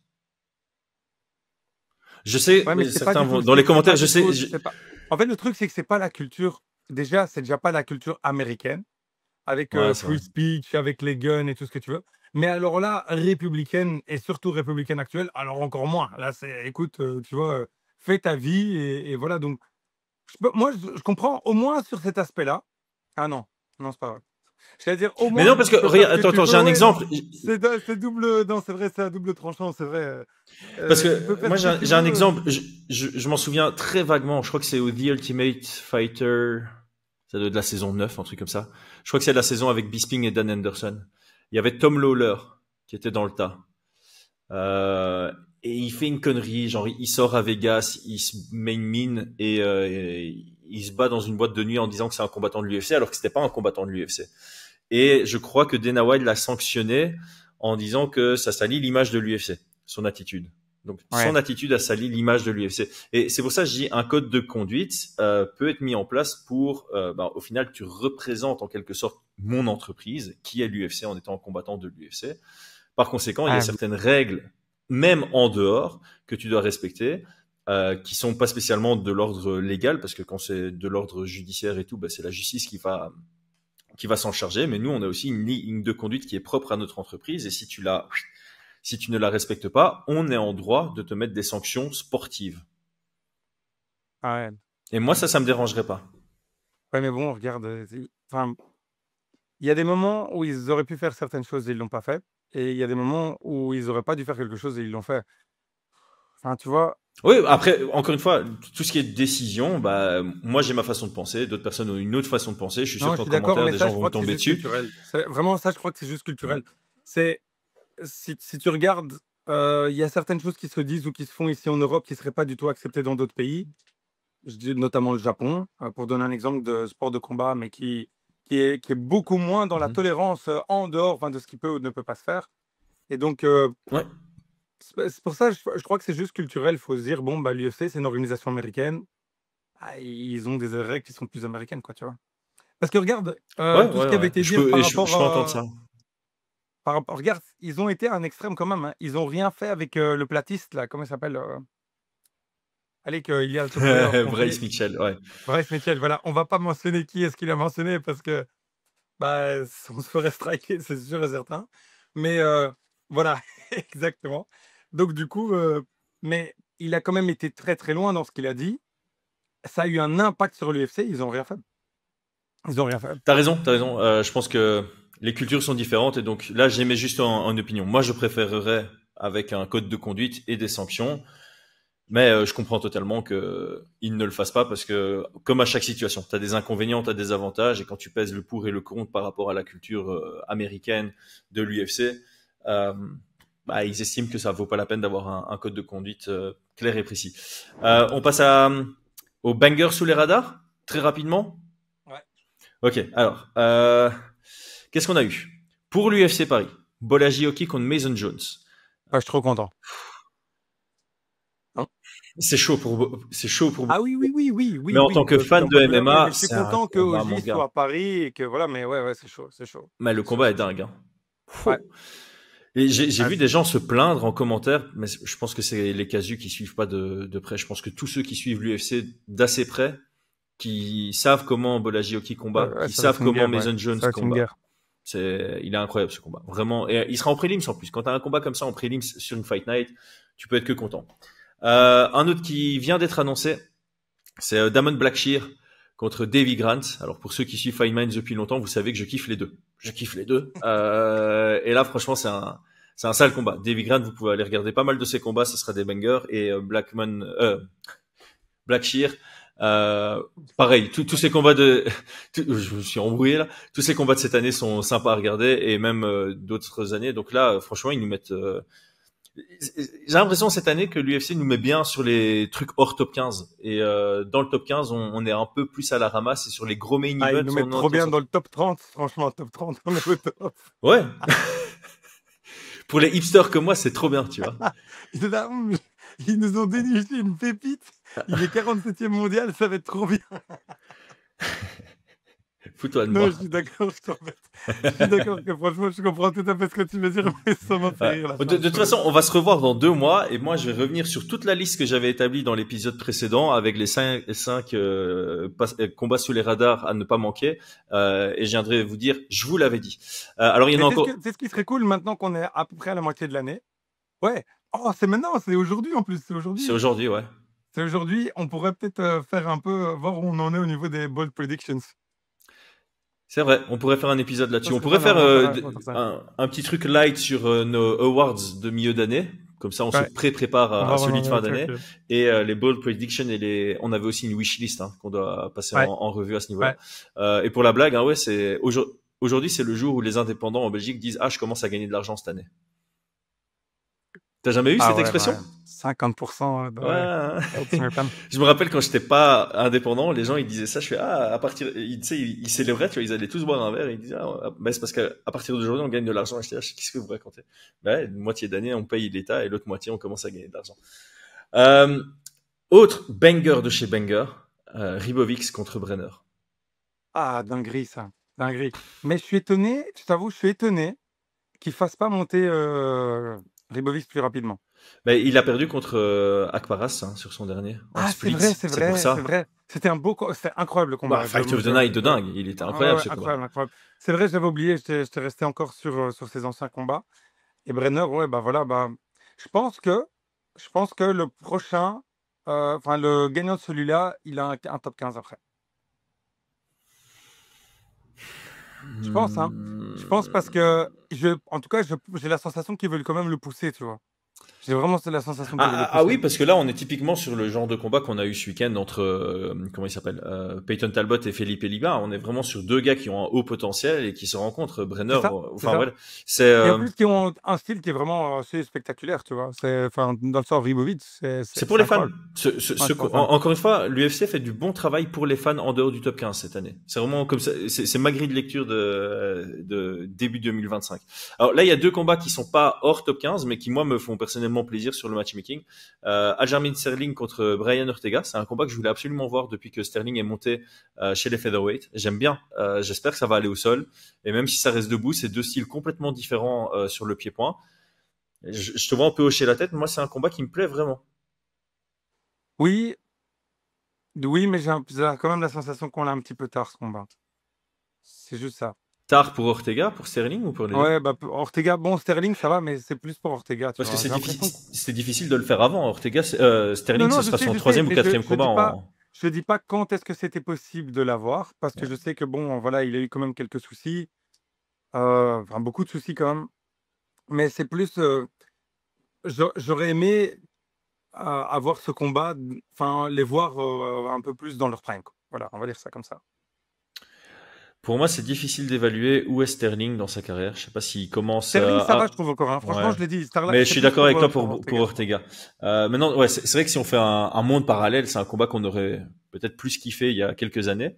Je sais, Ouais, mais c'est pas certains du tout vont le dans les style, c'est commentaires, pas je du sais, tout, c'est pas. En fait, le truc, c'est que c'est pas la culture. Déjà, c'est déjà pas la culture américaine, avec ouais, c'est vrai. free speech, avec les guns et tout ce que tu veux. Mais alors là, républicaine et surtout républicaine actuelle, alors encore moins. Là, c'est, écoute, tu vois, fais ta vie et voilà. Donc, moi, je comprends au moins sur cet aspect-là. Ah non, non, c'est pas vrai. C'est-à-dire, au Mais non, moins, parce que, tu peux faire regarde, ce que attends, tu attends, j'ai veux. un Ouais, non, exemple. c'est double. Non, c'est vrai, c'est un double tranchant, c'est vrai. Parce Tu peux que, faire moi, ce que tu j'ai un veux. exemple. Je m'en souviens très vaguement. Je crois que c'est au The Ultimate Fighter. Ça doit être de la saison 9, un truc comme ça. Je crois que c'est de la saison avec Bisping et Dan Henderson. Il y avait Tom Lawler qui était dans le tas. Euh, et il fait une connerie, genre il sort à Vegas, il se met une mine et il se bat dans une boîte de nuit en disant que c'est un combattant de l'UFC alors que c'était pas un combattant de l'UFC. Et je crois que Dana White l'a sanctionné en disant que ça salit l'image de l'UFC, son attitude. Donc son Ouais. attitude a sali l'image de l'UFC. Et c'est pour ça que je dis un code de conduite peut être mis en place pour, au final, tu représentes en quelque sorte mon entreprise, qui est l'UFC en étant combattant de l'UFC. Par conséquent, il y a Ah, certaines règles, même en dehors, que tu dois respecter, qui sont pas spécialement de l'ordre légal, parce que quand c'est de l'ordre judiciaire et tout, c'est la justice qui va s'en charger. Mais nous, on a aussi une ligne de conduite qui est propre à notre entreprise. Et si tu ne la respectes pas, on est en droit de te mettre des sanctions sportives. ouais. Et moi, ça me dérangerait pas. Ouais, mais bon, regarde, enfin, il y a des moments où ils auraient pu faire certaines choses et ils l'ont pas fait, et il y a des moments où ils auraient pas dû faire quelque chose et ils l'ont fait. Enfin, tu vois? Oui, après, encore une fois, tout ce qui est décision, moi j'ai ma façon de penser, d'autres personnes ont une autre façon de penser. Je suis sûr Non, je qu'en suis d'accord, commentaire, mais des ça, gens je vont me crois que c'est tomber juste dessus. culturel. Vraiment, ça, je crois que c'est juste culturel. C'est si tu regardes, il y a certaines choses qui se disent ou qui se font ici en Europe qui seraient pas du tout acceptées dans d'autres pays. Je dis notamment le Japon, pour donner un exemple de sport de combat, mais qui est beaucoup moins dans la Mhm. tolérance, en dehors, enfin, de ce qui peut ou ne peut pas se faire. Et donc, Ouais. C'est pour ça, je crois que c'est juste culturel. Il faut se dire, bon, bah, l'UFC, c'est une organisation américaine. Ah, ils ont des règles qui sont plus américaines, quoi, tu vois. Parce que regarde, Ouais, tout ce ouais, qui avait ouais. été dit par Je rapport peux entendre ça. regarde, ils ont été à un extrême quand même, hein. Ils ont rien fait avec le platiste, là, comment il s'appelle allez, qu'il y a le top player Bryce français, Mitchell, ouais. Bryce Mitchell. Voilà, on va pas mentionner qui est-ce qu'il a mentionné parce que bah, on se ferait striker, c'est sûr et certain. Mais voilà, exactement. Donc du coup, mais il a quand même été très très loin dans ce qu'il a dit. Ça a eu un impact sur l'UFC, ils ont rien fait. Ils ont rien fait. T'as raison, t'as raison. Je pense que les cultures sont différentes et donc là, j'émets juste en opinion. Moi, je préférerais avec un code de conduite et des sanctions, mais je comprends totalement que ils ne le fassent pas parce que, comme à chaque situation, t'as des inconvénients, t'as des avantages et quand tu pèses le pour et le contre par rapport à la culture américaine de l'UFC, euh, bah, ils estiment que ça vaut pas la peine d'avoir un code de conduite clair et précis. On passe au banger sous les radars, très rapidement. Ouais. Ok, alors, qu'est-ce qu'on a eu? Pour l'UFC Paris, Bolaji Hoki contre Mason Jones. Ah, je suis trop content. Hein? C'est chaud pour. Ah oui, oui, oui, oui, Mais oui, en oui. tant que Je suis fan en de train de me laver, MMA, mais je suis c'est un content que combat, mon Oji gars. soit à Paris et que voilà, mais ouais, c'est chaud, c'est chaud. Mais le C'est combat chaud, est c'est chaud. dingue, hein. Ouais. Et j'ai Ah, vu des gens se plaindre en commentaire, mais je pense que c'est les casus qui suivent pas de près. Je pense que tous ceux qui suivent l'UFC d'assez près, qui savent comment Bolaji Hoki combat, ouais, qui ça va savent être une comment guerre, ouais. Mason Jones Ça va être une combat. guerre. Il est incroyable ce combat, vraiment. Et il sera en prélims en plus. Quand tu as un combat comme ça en prélims sur une fight night, tu peux être que content. Un autre qui vient d'être annoncé, c'est Damon Blackshear contre Davy Grant. Alors pour ceux qui suivent Fight Minds depuis longtemps, vous savez que je kiffe les deux. Je kiffe les deux. Et là, franchement, c'est un sale combat. Davy Grant, vous pouvez aller regarder pas mal de ses combats, ce sera des bangers. Et Blackshear, pareil, tous ces combats je me suis embrouillé là. Tous ces combats de cette année sont sympas à regarder et même d'autres années. Donc là, franchement, ils nous mettent. J'ai l'impression cette année que l'UFC nous met bien sur les trucs hors top 15. Et dans le top 15, on est un peu plus à la ramasse. Et sur les gros main Ah, ils events, nous mettent trop bien dans le top 30. Franchement, top 30, on est au top. Ouais. Pour les hipsters comme moi, c'est trop bien, tu vois. Ils nous ont déniché une pépite. Il est 47e mondial, ça va être trop bien. Fous-toi de Non, moi. je suis d'accord, je t'embête. Je suis d'accord que franchement, je comprends tout à fait ce que tu veux dire, mais ça m'a fait Ouais. rire. De toute façon, on va se revoir dans 2 mois et moi, je vais revenir sur toute la liste que j'avais établie dans l'épisode précédent avec les 5 combats sous les radars à ne pas manquer. Et je viendrai vous dire, je vous l'avais dit. Alors, il y en a encore. C'est ce qui serait cool maintenant qu'on est à peu près à la moitié de l'année. Ouais. Oh, c'est maintenant, c'est aujourd'hui en plus, c'est aujourd'hui. C'est aujourd'hui, ouais. C'est aujourd'hui. On pourrait peut-être faire un peu, voir où on en est au niveau des bold predictions. C'est vrai, on pourrait faire un épisode là-dessus. Ça On serait pourrait malin, faire on va faire ça. un petit truc light sur nos awards de milieu d'année. Comme ça, on se Ouais. pré-prépare On à va celui de avoir fin un d'année. truc, Et les bold predictions on avait aussi une wishlist qu'on doit passer Ouais. en revue à ce niveau-là. Et pour la blague, hein, ouais, aujourd'hui, c'est le jour où les indépendants en Belgique disent je commence à gagner de l'argent cette année. T'as jamais eu cette ouais, expression? ouais. 50% de... Ouais. Ultimate Fan. Je me rappelle quand j'étais pas indépendant, les gens ils disaient ça, je fais à partir, tu sais, ils célébraient, tu vois, ils allaient tous boire un verre et ils disaient ben c'est parce qu'à partir d'aujourd'hui on gagne de l'argent. Et j'étais qu'est-ce que vous racontez? Ben une moitié d'année on paye l'État et l'autre moitié on commence à gagner de l'argent. Autre banger de chez Banger, Ribovics contre Brenner. Ah, dinguerie ça, dinguerie. Mais je suis étonné, je t'avoue, je suis étonné qu'il fasse pas monter Ribovics plus rapidement. Ben il a perdu contre Akparas sur son dernier. Ah, split, c'est pour ça. vrai. C'était c'était incroyable le combat. Fight of the Night de dingue, il était incroyable ce combat. Incroyable. C'est vrai, j'avais oublié, j'étais resté encore sur ses anciens combats. Et Brenner, ouais, bah voilà, je pense que le prochain, enfin le gagnant de celui-là, il a un top 15 après. Je pense, hein. Je pense parce que en tout cas, j'ai la sensation qu'ils veulent quand même le pousser, tu vois. J'ai vraiment la sensation qu'ils veulent le pousser. Oui, parce que là, on est typiquement sur le genre de combat qu'on a eu ce week-end entre, comment il s'appelle, Peyton Talbot et Felipe Liba. On est vraiment sur 2 gars qui ont un haut potentiel et qui se rencontrent. Brenner, C'est ça, enfin, ça. voilà. Et en plus, qui ont un style qui est vraiment assez spectaculaire, tu vois. Enfin, dans le sens Ribovics, c'est pour les fans. incroyable. Encore une fois, l'UFC fait du bon travail pour les fans en dehors du top 15 cette année. C'est vraiment comme ça. C'est ma grille de lecture de début 2025. Alors là, il y a 2 combats qui sont pas hors top 15, mais qui, moi, me font personnellement extrêmement plaisir sur le matchmaking. Aljamain Sterling contre Brian Ortega, c'est un combat que je voulais absolument voir depuis que Sterling est monté chez les featherweight. J'aime bien, j'espère que ça va aller au sol. Et même si ça reste debout, c'est deux styles complètement différents sur le pied-point. Je te vois un peu hocher la tête, moi c'est un combat qui me plaît vraiment. Oui, oui, mais j'ai quand même la sensation qu'on l'a un petit peu tard, ce combat. C'est juste ça. Tard pour Ortega, pour Sterling ou pour les deux? Ouais, bah, Ortega, bon, Sterling, ça va, mais c'est plus pour Ortega, tu Parce que vois. c'est J'ai l'impression difficile, c'est difficile de le faire avant. Ortega, Non, Sterling, ce non, sera son je sais, troisième ou mais quatrième je combat dis pas, en. je dis pas quand est-ce que c'était possible de l'avoir, parce que Ouais. je sais que bon, voilà, il a eu quand même quelques soucis, enfin beaucoup de soucis quand même. Mais c'est plus, j'aurais aimé avoir ce combat, enfin les voir un peu plus dans leur prime, quoi. Voilà, on va dire ça comme ça. Pour moi, c'est difficile d'évaluer où est Sterling dans sa carrière. Je sais pas s'il commence Sterling, ça va, je à. trouve encore, hein. Franchement, Ouais. je l'ai dit, Starla, Mais je c'est suis plus d'accord avec toi pour pour Ortega. Ortega. Maintenant, ouais, c'est vrai que si on fait un monde parallèle, c'est un combat qu'on aurait peut-être plus kiffé il y a quelques années.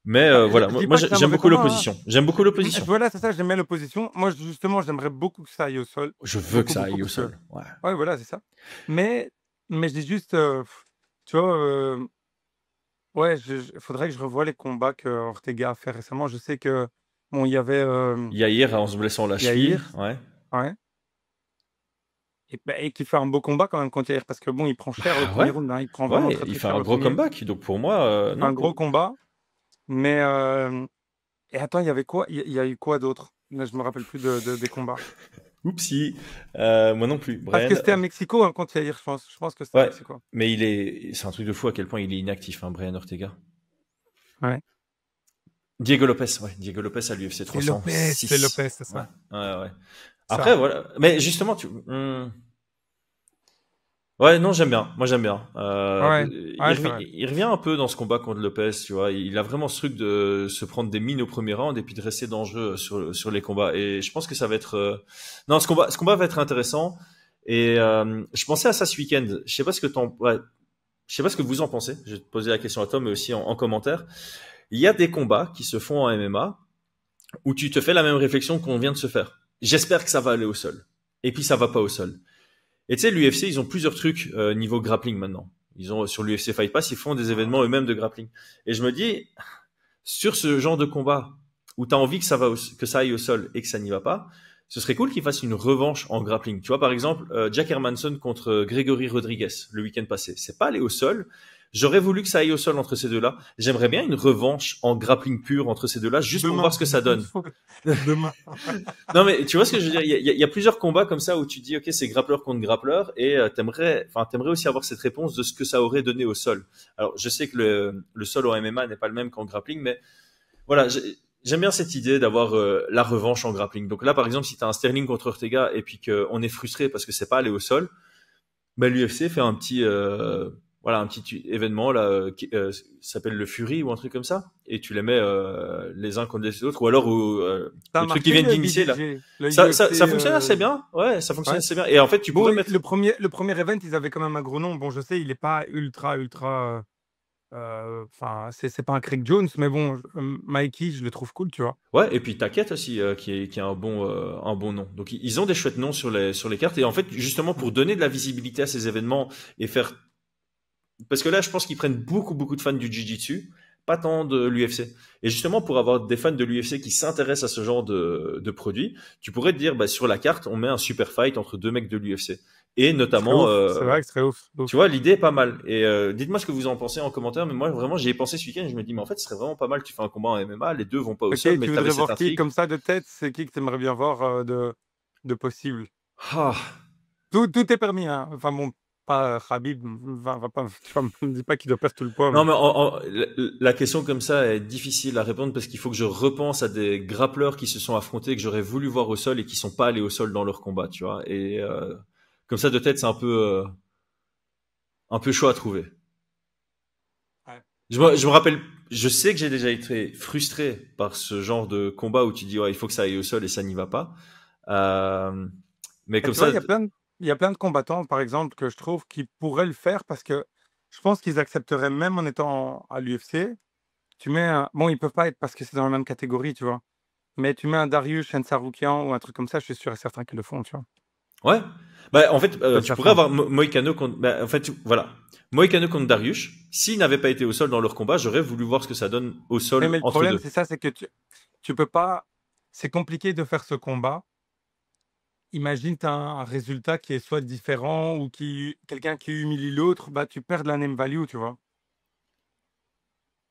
Mais Bah, voilà, je dis moi pas que c'est un j'aime mauvais beaucoup combat, hein. l'opposition. J'aime beaucoup l'opposition. Voilà, c'est ça, j'aime bien l'opposition. Moi, justement, j'aimerais beaucoup que ça aille au sol. Je veux que Beaucoup, ça beaucoup, aille au parce que sol. Ouais. ouais, voilà, c'est ça. Mais je dis juste, tu vois, ouais, faudrait que je revoie les combats que Ortega a fait récemment. Je sais que, bon, il y avait, Yair en se blessant la cheville. Yair, Ouais. ouais, et qui fait un beau combat quand même contre Yair, parce que bon, il prend cher le Ah premier ouais. round, hein. Il prend vraiment Ouais, très, il très fait cher un le gros premier. comeback. Donc pour moi, Il fait non. un gros combat, mais et attends, il y avait quoi? Il y a eu quoi d'autre? Là, je me rappelle plus des combats. Oupsie. Moi non plus. Parce Brian. que c'était à Mexico, hein, contre Yair, je pense. Je pense que c'était à Ouais. Mexico. Mais c'est un truc de fou à quel point il est inactif, hein, Brian Ortega. Ouais. Diego Lopez, ouais. Diego Lopez à l'UFC 306. C'est Lopez, c'est Ouais. ça. Ouais. Ça. Après, voilà. Mais justement, ouais, non, j'aime bien. Moi, j'aime bien. Ouais, ouais, c'est vrai. Il revient un peu dans ce combat contre Lopez, tu vois. Il a vraiment ce truc de se prendre des mines au premier round et puis de rester dangereux sur les combats. Et je pense que ça va être. Non, ce combat va être intéressant. Et je pensais à ça ce week-end. Je sais pas ce que je sais pas ce que vous en pensez. Je vais te poser la question à Tom, mais aussi en commentaire. Il y a des combats qui se font en MMA où tu te fais la même réflexion qu'on vient de se faire. J'espère que ça va aller au sol. Et puis ça va pas au sol. Et tu sais, l'UFC, ils ont plusieurs trucs niveau grappling maintenant. Ils ont sur l'UFC Fight Pass, ils font des événements eux-mêmes de grappling. Et je me dis, sur ce genre de combat où tu as envie que que ça aille au sol et que ça n'y va pas, ce serait cool qu'ils fassent une revanche en grappling. Tu vois, par exemple, Jack Hermanson contre Grégory Rodriguez le week-end passé. C'est pas allé au sol. J'aurais voulu que ça aille au sol entre ces deux-là. J'aimerais bien une revanche en grappling pur entre ces deux-là, juste pour voir ce que ça donne. Demain. Non, mais tu vois ce que je veux dire? Il y a plusieurs combats comme ça où tu dis, OK, c'est grappleur contre grappleur et t'aimerais aussi avoir cette réponse de ce que ça aurait donné au sol. Alors, je sais que le sol au MMA n'est pas le même qu'en grappling, mais voilà, j'aime bien cette idée d'avoir la revanche en grappling. Donc là, par exemple, si tu as un Sterling contre Ortega et puis qu'on est frustré parce que c'est pas allé au sol, ben l'UFC fait un petit événement là qui s'appelle le Fury ou un truc comme ça, et tu les mets les uns contre les autres, ou alors Ça a le truc marché, qu'ils viennent le d'initier là. BJJ, le Ça UFC, fonctionne assez bien. Ouais, ça fonctionne ouais. assez bien. Et en fait, tu Bon, pourrais mettre. le premier event, ils avaient quand même un gros nom. Bon, je sais, il est pas ultra, enfin, c'est pas un Craig Jones, mais bon, Mikey, je le trouve cool, tu vois. Ouais, et puis Taquette aussi, qui a un bon nom. Donc ils ont des chouettes noms sur les cartes. Et en fait, justement, pour donner de la visibilité à ces événements et faire. Parce que là, je pense qu'ils prennent beaucoup, beaucoup de fans du Jiu-Jitsu, pas tant de l'UFC. Et justement, pour avoir des fans de l'UFC qui s'intéressent à ce genre de produits, tu pourrais te dire, bah, sur la carte, on met un super fight entre deux mecs de l'UFC. Et notamment, C'est vrai que ce serait ouf. tu vois, l'idée est pas mal. Et dites-moi ce que vous en pensez en commentaire. Mais moi, vraiment, j'y ai pensé ce week-end. Je me dis, mais en fait, ce serait vraiment pas mal. Tu fais un combat en MMA, les deux vont pas au Ok, sol, mais tu tu avais voudrais cette voir qui intrigue. comme ça de tête? C'est qui que tu aimerais bien voir de possible? Ah, Tout est permis, hein. Enfin bon, pas Khabib, va pas, tu me dis pas qu'il doit perdre tout le poids. non, Mais... mais la question comme ça est difficile à répondre parce qu'il faut que je repense à des grappleurs qui se sont affrontés, que j'aurais voulu voir au sol et qui sont pas allés au sol dans leur combat, tu vois. Et comme ça, de tête, c'est un peu chaud à trouver. Ouais. Je me rappelle, je sais que j'ai déjà été frustré par ce genre de combat où tu dis, ouais, il faut que ça aille au sol et ça n'y va pas. Mais Et comme tu vois, ça, il y a plein de combattants, par exemple, que je trouve qui pourraient le faire parce que je pense qu'ils accepteraient même en étant à l'UFC. Tu mets bon, ils peuvent pas être parce que c'est dans la même catégorie, tu vois. Mais tu mets un Dariush Saroukian ou un truc comme ça, je suis sûr et certain qu'ils le font, tu vois. ouais. Bah, en fait, de tu sa pourrais fin. avoir Moïcano contre, bah, en fait, voilà. Moïcano contre Dariush. S'il n'avait pas été au sol dans leur combat, j'aurais voulu voir ce que ça donne au sol Mais le entre problème, deux. c'est ça, c'est que tu peux pas. C'est compliqué de faire ce combat. Imagine, tu as un résultat qui est soit différent ou quelqu'un qui humilie l'autre, bah tu perds de la name value, tu vois.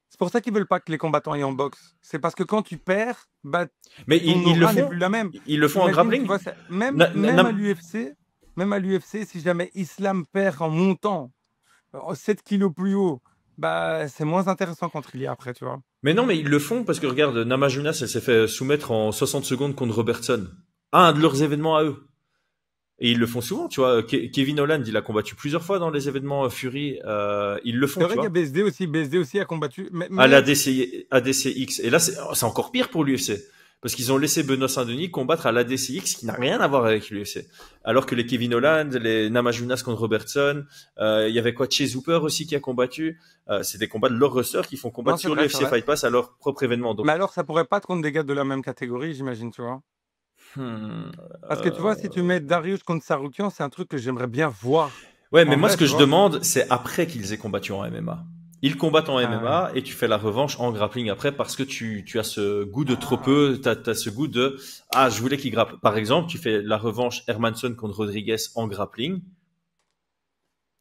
C'est pour ça qu'ils veulent pas que les combattants aillent en boxe. C'est parce que quand tu perds, bah Mais ton ils le aura n'est font. plus la même. Ils le font en Imagine, tu grappling. vois, même, Na- na- nam- même à l'UFC, si jamais Islam perd en montant 7 kilos plus haut, bah c'est moins intéressant contre il y a après, tu vois. Mais non, mais ils le font parce que regarde, Namajunas, elle s'est fait soumettre en 60 secondes contre Robertson. Un de leurs événements à eux. Et ils le font souvent, tu vois. Kevin Holland, il a combattu plusieurs fois dans les événements Fury. Ils le C'est font, vrai tu qu'il y a vois. BSD aussi a combattu, À la mais ADCX. Et là, c'est encore pire pour l'UFC. Parce qu'ils ont laissé Benoît Saint-Denis combattre à l'ADCX qui n'a rien à voir avec l'UFC. Alors que les Kevin Holland, les Namajunas contre Robertson, il y avait quoi, Chase Hooper aussi qui a combattu. C'est des combats de leurs wrestlers qui font non, combattre c'est sur vrai, c'est l'UFC vrai. Fight Pass à leur propre événement. Donc, Mais alors, ça pourrait pas être contre des gars de la même catégorie, j'imagine, tu vois. hmm, Parce que tu vois, si tu mets Darius contre Saroukian, c'est un truc que j'aimerais bien voir. ouais, mais En moi, vrai, ce que tu je vois. demande, c'est après qu'ils aient combattu en MMA. Ils combattent en Ah ouais. MMA et tu fais la revanche en grappling après parce que tu as ce goût de trop Ah. peu, t'as ce goût de ah, je voulais qu'ils grappent. Par exemple, tu fais la revanche Hermanson contre Rodriguez en grappling.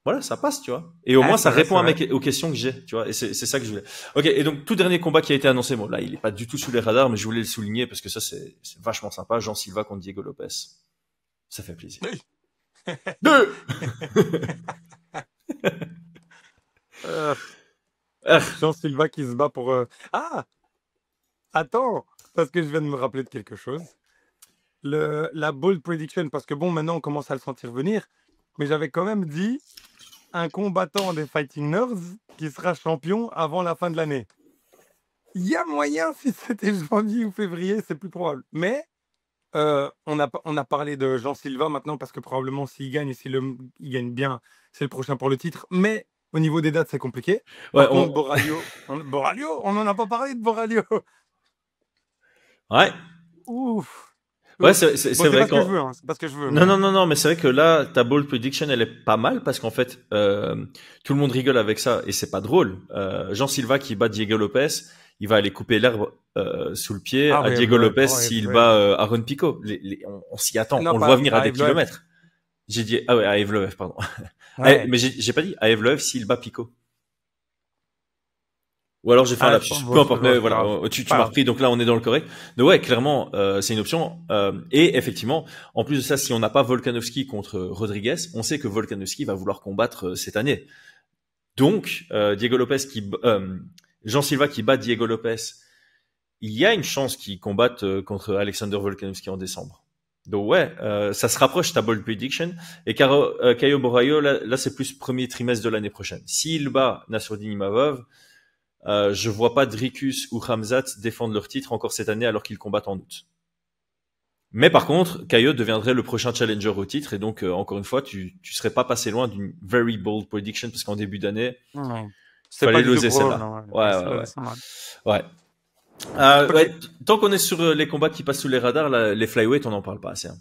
Voilà, ça passe, tu vois. Et au Ah, moins, c'est ça vrai, répond c'est vrai. aux questions que j'ai, tu vois. Et c'est ça que je voulais. Ok, et donc, tout dernier combat qui a été annoncé, bon, là, il est pas du tout sous les radars, mais je voulais le souligner parce que ça, c'est vachement sympa. Jean Silva contre Diego Lopez. Ça fait plaisir. Deux! Euh, Ah, Jean Silva qui se bat pour. Ah, attends, parce que je viens de me rappeler de quelque chose. La bold prediction, parce que bon, maintenant on commence à le sentir venir, mais j'avais quand même dit un combattant des Fighting Nerds qui sera champion avant la fin de l'année. Il y a moyen, si c'était janvier ou février, c'est plus probable. Mais on a parlé de Jean Silva maintenant parce que probablement s'il gagne et il gagne bien, c'est le prochain pour le titre. Mais au niveau des dates, c'est compliqué. ouais, Par contre, Borralho, on n'en a pas parlé de Borralho. ouais. Ouf. Ouais, Ouf. c'est Bon, c'est vrai pas ce que je quand. veux, hein, c'est pas ce que je veux. Non, Mais... non, non, non, mais c'est vrai que là, ta bold prediction, elle est pas mal parce qu'en fait, tout le monde rigole avec ça et c'est pas drôle. Jean Silva qui bat Diego Lopez, il va aller couper l'herbe sous le pied Ah, à ouais, Diego ouais, Lopez ouais, s'il ouais. bat Aaron Pico. On s'y attend, Non, on le pas voit venir à à des Evloev. kilomètres. J'ai dit, ah ouais, à Evloev, pardon. Ouais. Mais j'ai pas dit à Evloev s'il bat Pico. Ou alors j'ai fait un Ah, lapsus. bon, Peu c'est importe, mais pas voilà, grave. tu Pas m'as grave. repris, donc là on est dans le correct. Donc ouais, clairement, c'est une option. Et effectivement, en plus de ça, si on n'a pas Volkanovski contre Rodriguez, on sait que Volkanovski va vouloir combattre cette année. Donc, Diego Lopez Jean Silva qui bat Diego Lopez, il y a une chance qu'il combatte contre Alexander Volkanovski en décembre. Donc ouais, ça se rapproche ta bold prediction. Et Caio Borralho, là c'est plus premier trimestre de l'année prochaine. S'il bat Nassourdine Imavov, je vois pas Dricus ou Khamzat défendre leur titre encore cette année alors qu'ils combattent en août. Mais par contre, Caio deviendrait le prochain challenger au titre et donc encore une fois, tu serais pas passé loin d'une very bold prediction parce qu'en début d'année, Ouais. C'est fallait pas du tout l'oser probable. celle-là. Non, Ouais, c'est ouais, ouais. c'est mal. Ouais. Ok. Ouais, tant qu'on est sur les combats qui passent sous les radars, là, les flyweight, on n'en parle pas assez. Hein.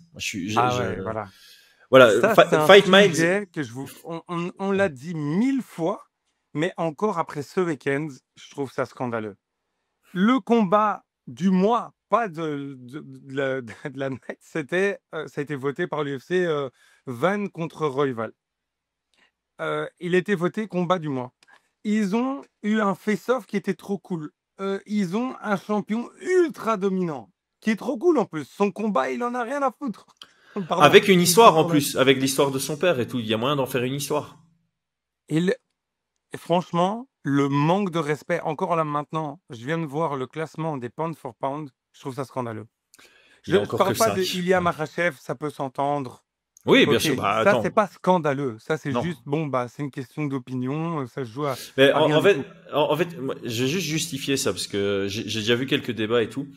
Ah ouais, voilà. Voilà, Ça, c'est un Fight Miles. sujet que on l'a dit 1000 fois, mais encore après ce week-end, je trouve ça scandaleux. Le combat du mois, pas de la night, ça a été voté par l'UFC Van contre Royval. Il a été voté combat du mois. Ils ont eu un face-off qui était trop cool. Ils ont un champion ultra dominant, qui est trop cool en plus. Son combat, il en a rien à foutre. Pardon. Avec une histoire en plus, avec l'histoire de son père et tout, il y a moyen d'en faire une histoire. Et franchement, le manque de respect, encore là maintenant, je viens de voir le classement des pound for pound, je trouve ça scandaleux. Il y Je a ne encore parle que pas 5. de Ilya Makhachev, ça peut s'entendre. Oui, bien Ok, sûr. Bah ça attends. c'est pas scandaleux, ça c'est Non. juste, bon bah c'est une question d'opinion, ça se joue à Mais rien en du fait, tout. en fait, moi, je vais juste justifier ça parce que j'ai déjà vu quelques débats et tout.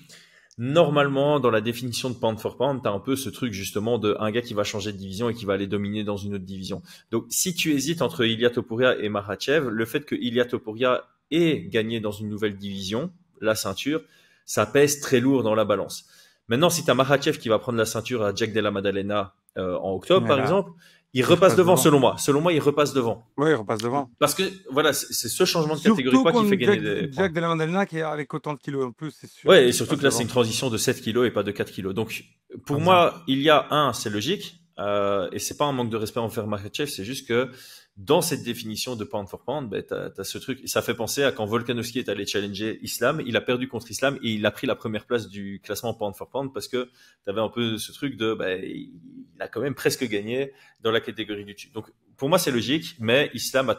Normalement, dans la définition de pound for pound, t'as un peu ce truc justement de un gars qui va changer de division et qui va aller dominer dans une autre division. Donc, si tu hésites entre Ilia Topuria et Makhachev, le fait que Ilia Topuria ait gagné dans une nouvelle division, la ceinture, ça pèse très lourd dans la balance. Maintenant, si tu as Makhachev qui va prendre la ceinture à Jack Della Maddalena en octobre, Mais par là, exemple, il il repasse repasse devant, devant. selon moi. Selon moi, il repasse devant. Ouais, il repasse devant. Parce que, voilà, c'est ce changement de catégorie de Surtout poids qui fait contre gagner des points. Jack Della Maddalena qui est avec autant de kilos en plus, c'est sûr Ouais, et qu'il surtout passe que là, c'est une devant. transition de 7 kilos et pas de 4 kilos. Donc, pour Exact. moi, il y a c'est logique, et c'est pas un manque de respect envers Makhachev, c'est juste que dans cette définition de pound for pound, ben, t'as ce truc, ça fait penser à quand Volkanovski est allé challenger Islam, il a perdu contre Islam et il a pris la première place du classement pound for pound parce que t'avais un peu ce truc de, ben, il a quand même presque gagné dans la catégorie du dessus. Donc, pour moi, c'est logique, mais Islam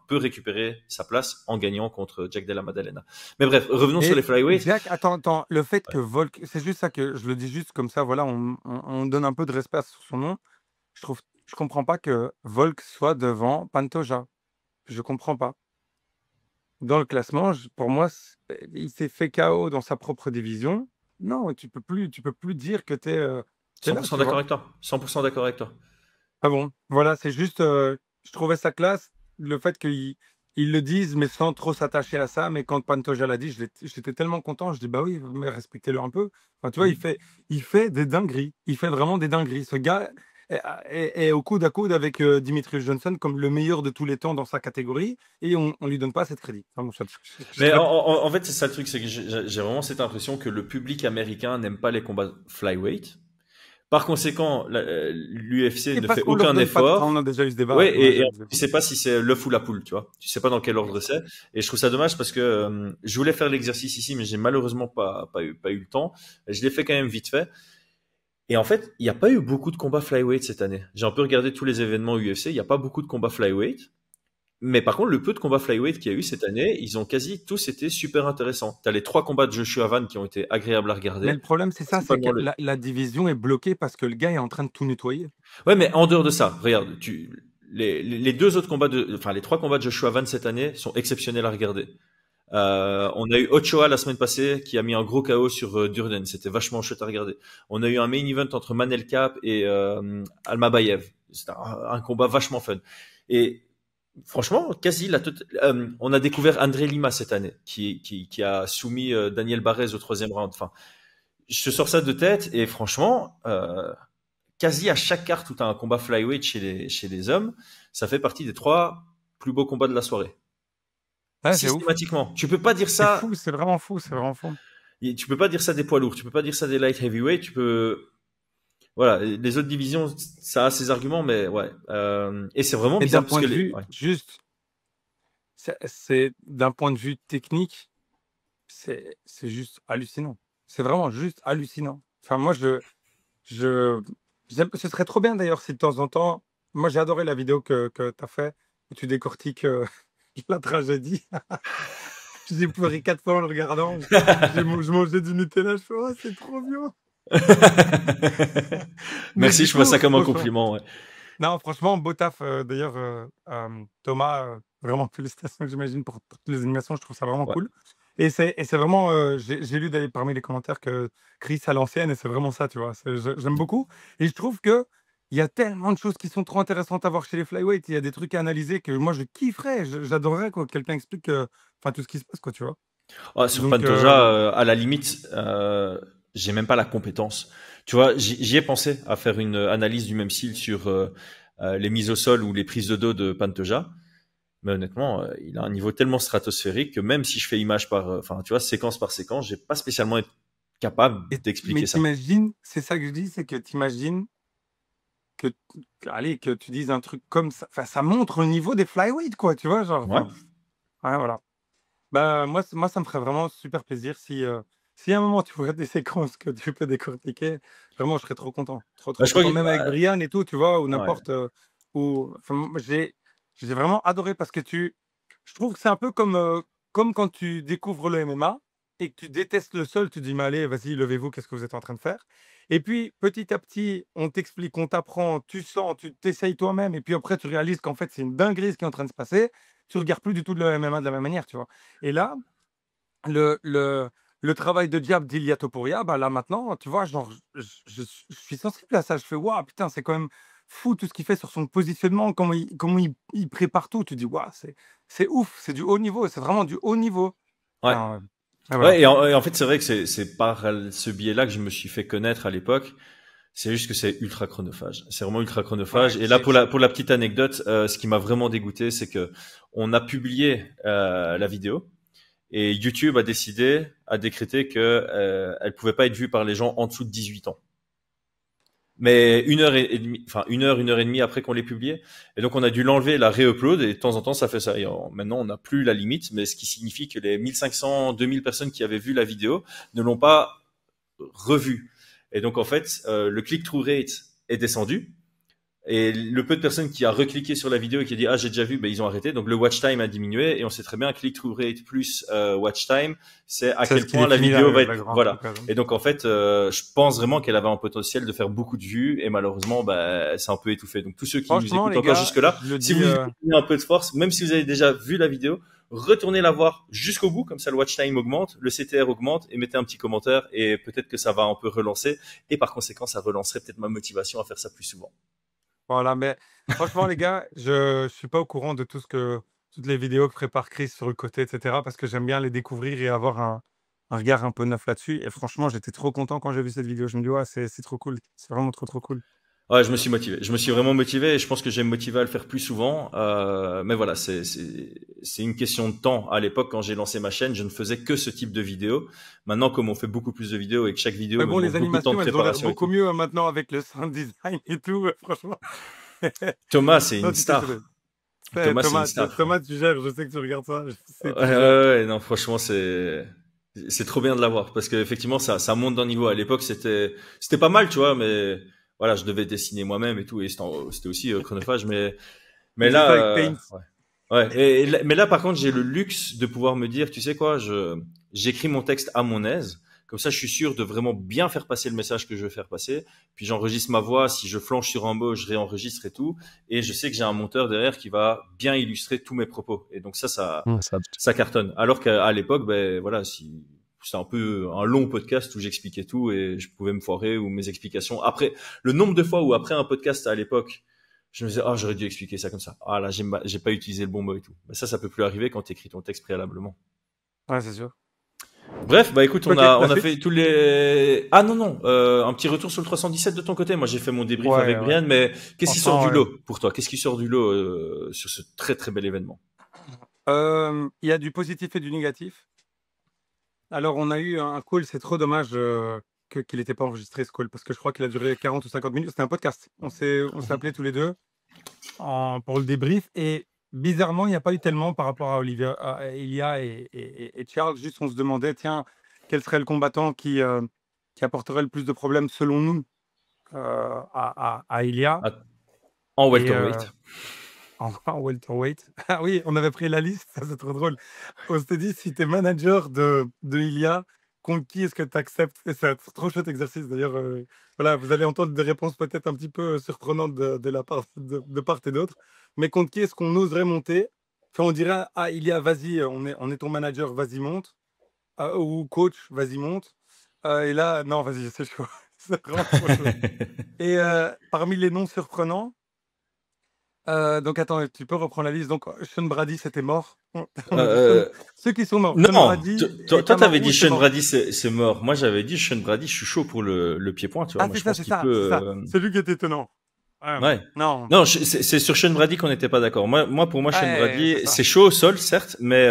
peut récupérer sa place en gagnant contre Jack Della Maddalena. Mais bref, revenons sur les Et flyweights. Jack, attends, le fait que Volk, c'est juste ça que je le dis juste comme ça, voilà, on donne un peu de respect sur son nom. Je comprends pas que Volk soit devant Pantoja. Je comprends pas. Dans le classement, pour moi, il s'est fait KO dans sa propre division. Non, tu peux plus dire que t'es là, 100% tu d'accord vois. avec toi. 100% d'accord avec toi. Ah bon, voilà, c'est juste, je trouvais ça classe, le fait qu'ils le disent, mais sans trop s'attacher à ça. Mais quand Pantoja l'a dit, j'étais tellement content. Je dis, bah oui, mais respectez-le un peu. Enfin, tu vois, Mhm. il fait des dingueries. Il fait vraiment des dingueries. Ce gars est au coude à coude avec Dimitri Johnson comme le meilleur de tous les temps dans sa catégorie. Et on lui donne pas cette crédit. Enfin, bon, Mais en fait, c'est ça le truc, c'est que j'ai vraiment cette impression que le public américain n'aime pas les combats flyweight. Par conséquent, l'UFC Et ne parce fait qu'on leur aucun donne pas de temps, on effort. a déjà eu ce débat. Ouais, On a déjà et eu ce débat. tu sais pas si c'est l'œuf ou la poule, tu vois. Tu sais pas dans quel ordre c'est. Et je trouve ça dommage parce que je voulais faire l'exercice ici, mais j'ai malheureusement pas eu le temps. Je l'ai fait quand même vite fait. Et en fait, il n'y a pas eu beaucoup de combats flyweight cette année. J'ai un peu regardé tous les événements UFC, il n'y a pas beaucoup de combats flyweight. Mais par contre, le peu de combats flyweight qu'il y a eu cette année, ils ont quasi tous été super intéressants. T'as les 3 combats de Joshua Van qui ont été agréables à Mais regarder. le problème, c'est ça, c'est que Principalement la division est bloquée parce que le gars est en train de tout nettoyer. Ouais, mais en dehors de ça, regarde, les 2 autres combats les 3 combats de Joshua Van cette année sont exceptionnels à regarder. On a eu Ochoa la semaine passée qui a mis un gros KO sur Durden. C'était vachement chouette à regarder. On a eu un main event entre Manel Cap et Almabayev. C'était un combat vachement fun. Et franchement, on a découvert André Lima cette année qui a soumis Daniel Barrez au 3e round. Enfin, je te sors ça de tête et franchement, quasi à chaque carte où tu as un combat flyweight chez les hommes, ça fait partie des 3 plus beaux combats de la soirée. Ouais, c'est ouf. Systématiquement. Tu peux pas dire C'est ça. fou, c'est vraiment fou, c'est vraiment fou. Tu peux pas dire ça des poids lourds. Tu peux pas dire ça des light heavyweight. Voilà. Les autres divisions, ça a ses arguments, mais ouais. Et c'est vraiment Et bizarre d'un parce point que de vue, ouais. juste, c'est d'un point de vue technique, c'est juste hallucinant. C'est vraiment juste hallucinant. Enfin, moi, ce serait trop bien d'ailleurs si de temps en temps, moi j'ai adoré la vidéo que tu as fait, où tu décortiques la tragédie. J'ai pleuré 4 fois en le regardant. Je mangeais du Nutella, je fais, oh, c'est trop bien. Mais Merci, du je vois coup, ça comme un franchement, compliment. Ouais. non, franchement, beau taf. D'ailleurs, Thomas, vraiment félicitations, j'imagine, pour toutes les animations. Je trouve ça vraiment Ouais. cool. Et c'est vraiment, j'ai lu parmi les commentaires que Chris à l'ancienne, et c'est vraiment ça, tu vois. J'aime beaucoup. Et je trouve que il y a tellement de choses qui sont trop intéressantes à voir chez les flyweight. Il y a des trucs à analyser que moi, je kifferais. J'adorerais que quelqu'un explique enfin, tout ce qui se passe, quoi, tu vois. Sur Donc, Pantoja, à la limite, j'ai même pas la compétence. Tu vois, j'y ai pensé à faire une analyse du même style sur les mises au sol ou les prises de dos de Pantoja. Mais honnêtement, il a un niveau tellement stratosphérique que même si je fais image tu vois, séquence par séquence, j'ai pas spécialement être capable mais d'expliquer ça. t'imagines, c'est ça que je dis, c'est que t'imagines que, allez, que tu dises un truc comme ça. Enfin, ça montre le niveau des flyweight, quoi, tu vois, genre. Ouais. Enfin, ouais, voilà. Bah, moi, ça me ferait vraiment super plaisir si à un moment tu vois des séquences que tu peux décortiquer. Vraiment, je serais trop content. Trop, Bah, trop je crois content. que, Même avec Brian et tout, tu vois, ou ouais. n'importe où. Enfin, moi, j'ai vraiment adoré parce que je trouve que c'est un peu comme quand tu découvres le MMA et que tu détestes le sol, tu dis, mais allez, vas-y, levez-vous, qu'est-ce que vous êtes en train de faire? Et puis, petit à petit, on t'explique, on t'apprend, tu sens, tu t'essayes toi-même, et puis après, tu réalises qu'en fait, c'est une dinguerie ce qui est en train de se passer. Tu regardes plus du tout le MMA de la même manière, tu vois. Et là, le le le travail de diable d'Ilia Topuria, bah, là, maintenant, tu vois, genre, je suis sensible à ça. Je fais: «Waouh, putain, c'est quand même fou tout ce qu'il fait sur son positionnement, comment il prépare tout». Tu dis: «Waouh, c'est ouf, c'est du haut niveau, c'est vraiment du haut niveau». Ouais. Enfin, Ah, voilà. Ouais, et en fait, c'est vrai que c'est par ce biais-là que je me suis fait connaître à l'époque. C'est juste que c'est ultra chronophage. C'est vraiment ultra chronophage. Ouais, Et là, pour la petite anecdote, ce qui m'a vraiment dégoûté, c'est que on a publié la vidéo et YouTube a décrété que elle pouvait pas être vue par les gens en dessous de 18 ans. Mais une heure et demie après qu'on l'ait publié. Et donc, on a dû l'enlever, la réupload, et de temps en temps, ça fait ça. Et maintenant, on n'a plus la limite, mais ce qui signifie que les 1500, 2000 personnes qui avaient vu la vidéo ne l'ont pas revue. Et donc, en fait, le click-through rate est descendu. Et le peu de personnes qui a recliqué sur la vidéo et qui a dit, ah, j'ai déjà vu, ben, ils ont arrêté. Donc, le watch time a diminué, et on sait très bien, click-through rate plus watch time, c'est à C'est quel ce qui point la définit vidéo va la être, grande voilà. occasion. Et donc, en fait, je pense vraiment qu'elle avait un potentiel de faire beaucoup de vues, et malheureusement, bah, c'est un peu étouffé. Donc, tous ceux qui nous Franchement, écoutent les encore gars, jusque-là, je le si dis, vous avez un peu de force, même si vous avez déjà vu la vidéo, retournez la voir jusqu'au bout, comme ça le watch time augmente, le CTR augmente, et mettez un petit commentaire, et peut-être que ça va un peu relancer, et par conséquent, ça relancerait peut-être ma motivation à faire ça plus souvent. voilà, mais franchement, les gars, je suis pas au courant de toutes les vidéos que prépare Chris sur le côté, etc., parce que j'aime bien les découvrir et avoir un regard un peu neuf là-dessus. Et franchement, j'étais trop content quand j'ai vu cette vidéo. Je me dis, ouais, c'est trop cool. C'est vraiment trop, trop cool. Ouais, je me suis motivé. Je me suis vraiment motivé et je pense que je vais me motiver à le faire plus souvent. Mais voilà, c'est une question de temps. À l'époque, quand j'ai lancé ma chaîne, je ne faisais que ce type de vidéo. Maintenant, comme on fait beaucoup plus de vidéos et que chaque vidéo Mais me bon, demande les beaucoup de temps de animations, elles ont l'air préparation et beaucoup tout. mieux maintenant avec le sound design et tout. Franchement. Thomas, c'est Non, une tu t'es fait. star. Thomas, c'est une Thomas, star, frère. Thomas, tu gères. Je sais que tu regardes ça. Je sais que Ouais, tu ouais, gères. ouais, non, franchement, c'est trop bien de l'avoir parce qu'effectivement, ça monte d'un niveau. À l'époque, c'était pas mal, tu vois, mais voilà, je devais dessiner moi-même et tout, et c'était aussi chronophage, Tu mais faisais ça là, avec Paint. ouais. Ouais. Mais là, par contre, j'ai le luxe de pouvoir me dire, tu sais quoi, j'écris mon texte à mon aise. Comme ça, je suis sûr de vraiment bien faire passer le message que je veux faire passer. Puis j'enregistre ma voix. Si je flanche sur un mot, je réenregistre et tout. Et je sais que j'ai un monteur derrière qui va bien illustrer tous mes propos. Et donc ça cartonne. Alors qu'à l'époque, ben voilà, si c'était un peu un long podcast où j'expliquais tout et je pouvais me foirer ou mes explications. Après, le nombre de fois où après un podcast à l'époque, je me disais, ah, j'aurais dû expliquer ça comme ça. Ah là, j'ai pas utilisé le bon mot et tout. Mais ça peut plus arriver quand tu écris ton texte préalablement. Ouais, c'est sûr. Bref, bah écoute, Ok, on la a suite. fait tous les. Ah non non, un petit retour sur le 317 de ton côté. Moi, j'ai fait mon débrief Ouais, avec ouais. Brian, mais qu'est-ce qui sort Franchement, du ouais. lot pour toi? Qu'est-ce qui sort du lot sur ce très très bel événement? Il y a du positif et du négatif. Alors, on a eu un call, c'est trop dommage qu'il n'était pas enregistré ce call, parce que je crois qu'il a duré 40 ou 50 minutes. C'était un podcast. On s'est appelés tous les deux pour le débrief. Et bizarrement, il n'y a pas eu tellement par rapport à Olivia, à Elia et Charles. Juste, on se demandait, tiens, quel serait le combattant qui apporterait le plus de problèmes selon nous à Elia. Ah, en Et welterweight. en welterweight. Ah oui, on avait pris la liste, ça c'est trop drôle. On s'était dit, si tu es manager de Ilia, contre qui est-ce que tu acceptes? Et c'est un trop chouette exercice d'ailleurs. Voilà, vous allez entendre des réponses peut-être un petit peu surprenantes de la part de part et d'autre. Mais contre qui est-ce qu'on oserait monter? Enfin, on dirait, ah, Ilia, vas-y, on est ton manager, vas-y, monte. Ou coach, vas-y, monte. Et là, non, vas-y, c'est chaud. C'est vraiment trop chaud. Et parmi les noms surprenants, donc attends, tu peux reprendre la liste. Donc Sean Brady, c'était mort. On a dit Euh, ceux qui sont morts. Sean non, Brady toi et t'avais dit Kamaru, c'est Sean mort. Brady, c'est mort. Moi, j'avais dit Sean Brady, je suis chaud pour le pied-point, tu vois. Ah, Moi, c'est je ça, pense c'est qu'il ça, c'est peut. ça. C'est lui qui était étonnant. Ouais. Non. Non, c'est sur Sean Brady qu'on n'était pas d'accord. Pour moi, Sean Ouais, c'est Brady, ça. c'est chaud au sol, certes, mais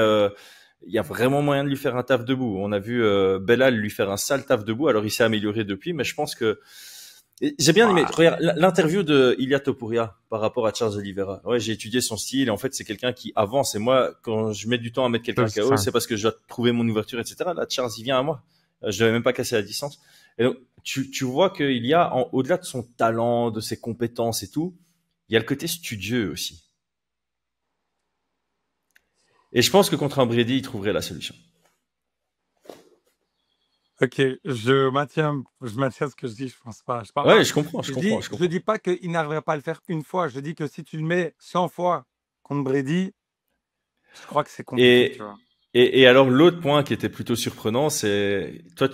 il y a vraiment moyen de lui faire un taf debout. On a vu Belal lui faire un sale taf debout. Alors, il s'est amélioré depuis, mais je pense que et j'ai bien aimé. Ah, Regarde l'interview de Ilia Topuria par rapport à Charles Oliveira. Ouais, j'ai étudié son style. Et en fait, c'est quelqu'un qui avance. Et moi, quand je mets du temps à mettre quelqu'un KO, enfin, c'est parce que je dois trouver mon ouverture, etc. Là, Charles, il vient à moi. Je devais même pas casser la distance. Et donc, tu vois qu'il y a, au-delà de son talent, de ses compétences et tout, il y a le côté studieux aussi. Et je pense que contre un Brady, il trouverait la solution. ok, je maintiens ce que je dis. Je pense pas. Ouais, je comprends, je Je comprends, dis, je je comprends. dis pas qu'il n'arriverait pas à le faire une fois. Je dis que si tu le mets 100 fois contre Brady, je crois que c'est compliqué, tu Et, vois. et alors, l'autre point qui était plutôt surprenant, c'est, toi,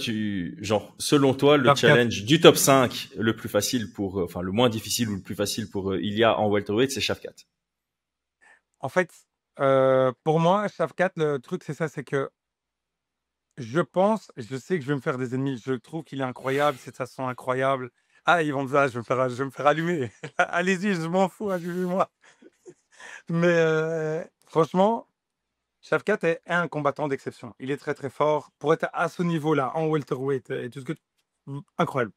genre, selon toi, le Top 4. challenge du top 5 le plus facile enfin, le moins difficile ou le plus facile pour Ilia en welterweight, c'est Shafkat. En fait, pour moi, Shafkat, le truc, c'est ça, c'est que je sais que je vais me faire des ennemis. Je trouve qu'il est incroyable, cette façon incroyable. Ah, ils vont me dire, je vais me faire allumer. Allez-y, je m'en fous, allumez-moi. Mais franchement, Shavkat est un combattant d'exception. Il est très très fort. Pour être à ce niveau-là, en welterweight et tout ce que... Incroyable.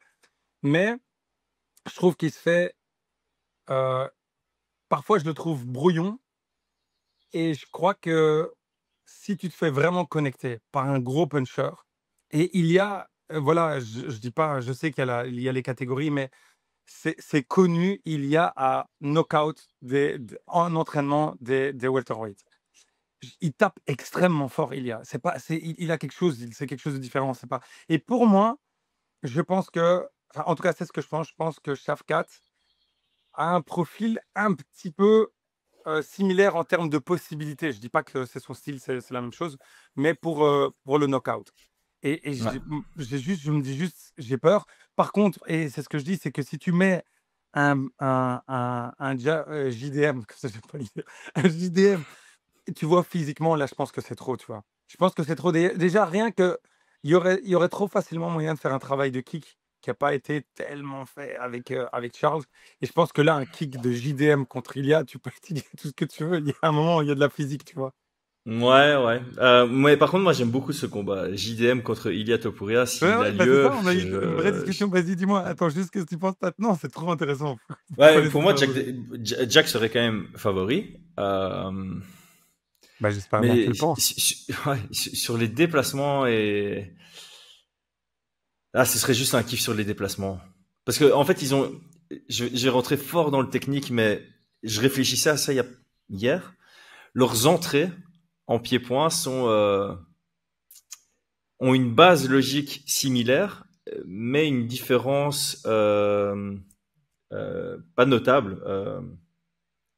Mais je trouve qu'il se fait... euh, parfois, je le trouve brouillon. Et je crois que si tu te fais vraiment connecter par un gros puncher, et il y a... voilà, je dis pas, je sais il y a les catégories, mais c'est connu, il y a à knockout en entraînement des welterweights. Il tape extrêmement fort, Ilya. C'est pas, il a quelque chose, c'est quelque chose de différent. C'est pas. Et pour moi, je pense que, enfin, en tout cas, c'est ce que je pense. Je pense que Shavkat a un profil un petit peu similaire en termes de possibilités. Je dis pas que c'est son style, c'est la même chose, mais pour le knockout. Et Ouais. je me dis juste, j'ai peur. Par contre, et c'est ce que je dis, c'est que si tu mets JDM, comme ça, j'ai pas l'idée, un JDM, tu vois, physiquement, là, je pense que c'est trop, tu vois. Je pense que c'est trop. Déjà, rien que, il y aurait trop facilement moyen de faire un travail de kick qui n'a pas été tellement fait avec Charles. Et je pense que là, un kick de JDM contre Ilya, tu peux utiliser tout ce que tu veux. Il y a un moment où il y a de la physique, tu vois. Ouais, ouais. Mais par contre, moi, j'aime beaucoup ce combat. JDM contre Ilia Topuria, Ouais, s'il a ouais, bah c'est lieu, ça, on a eu une vraie discussion. Vas-y, dis-moi. Attends, juste qu'est-ce que tu penses maintenant? C'est trop intéressant. Faut Ouais, laisser pour moi, ça aussi. Jack serait quand même favori. Bah, j'espère bien que tu Mais le penses. ouais, sur les déplacements et ah, ce serait juste un kiff sur les déplacements. Parce que en fait, ils ont. Je vais rentrer fort dans le technique, mais je réfléchissais à ça hier. Leurs entrées en pied-point ont une base logique similaire, mais une différence pas notable,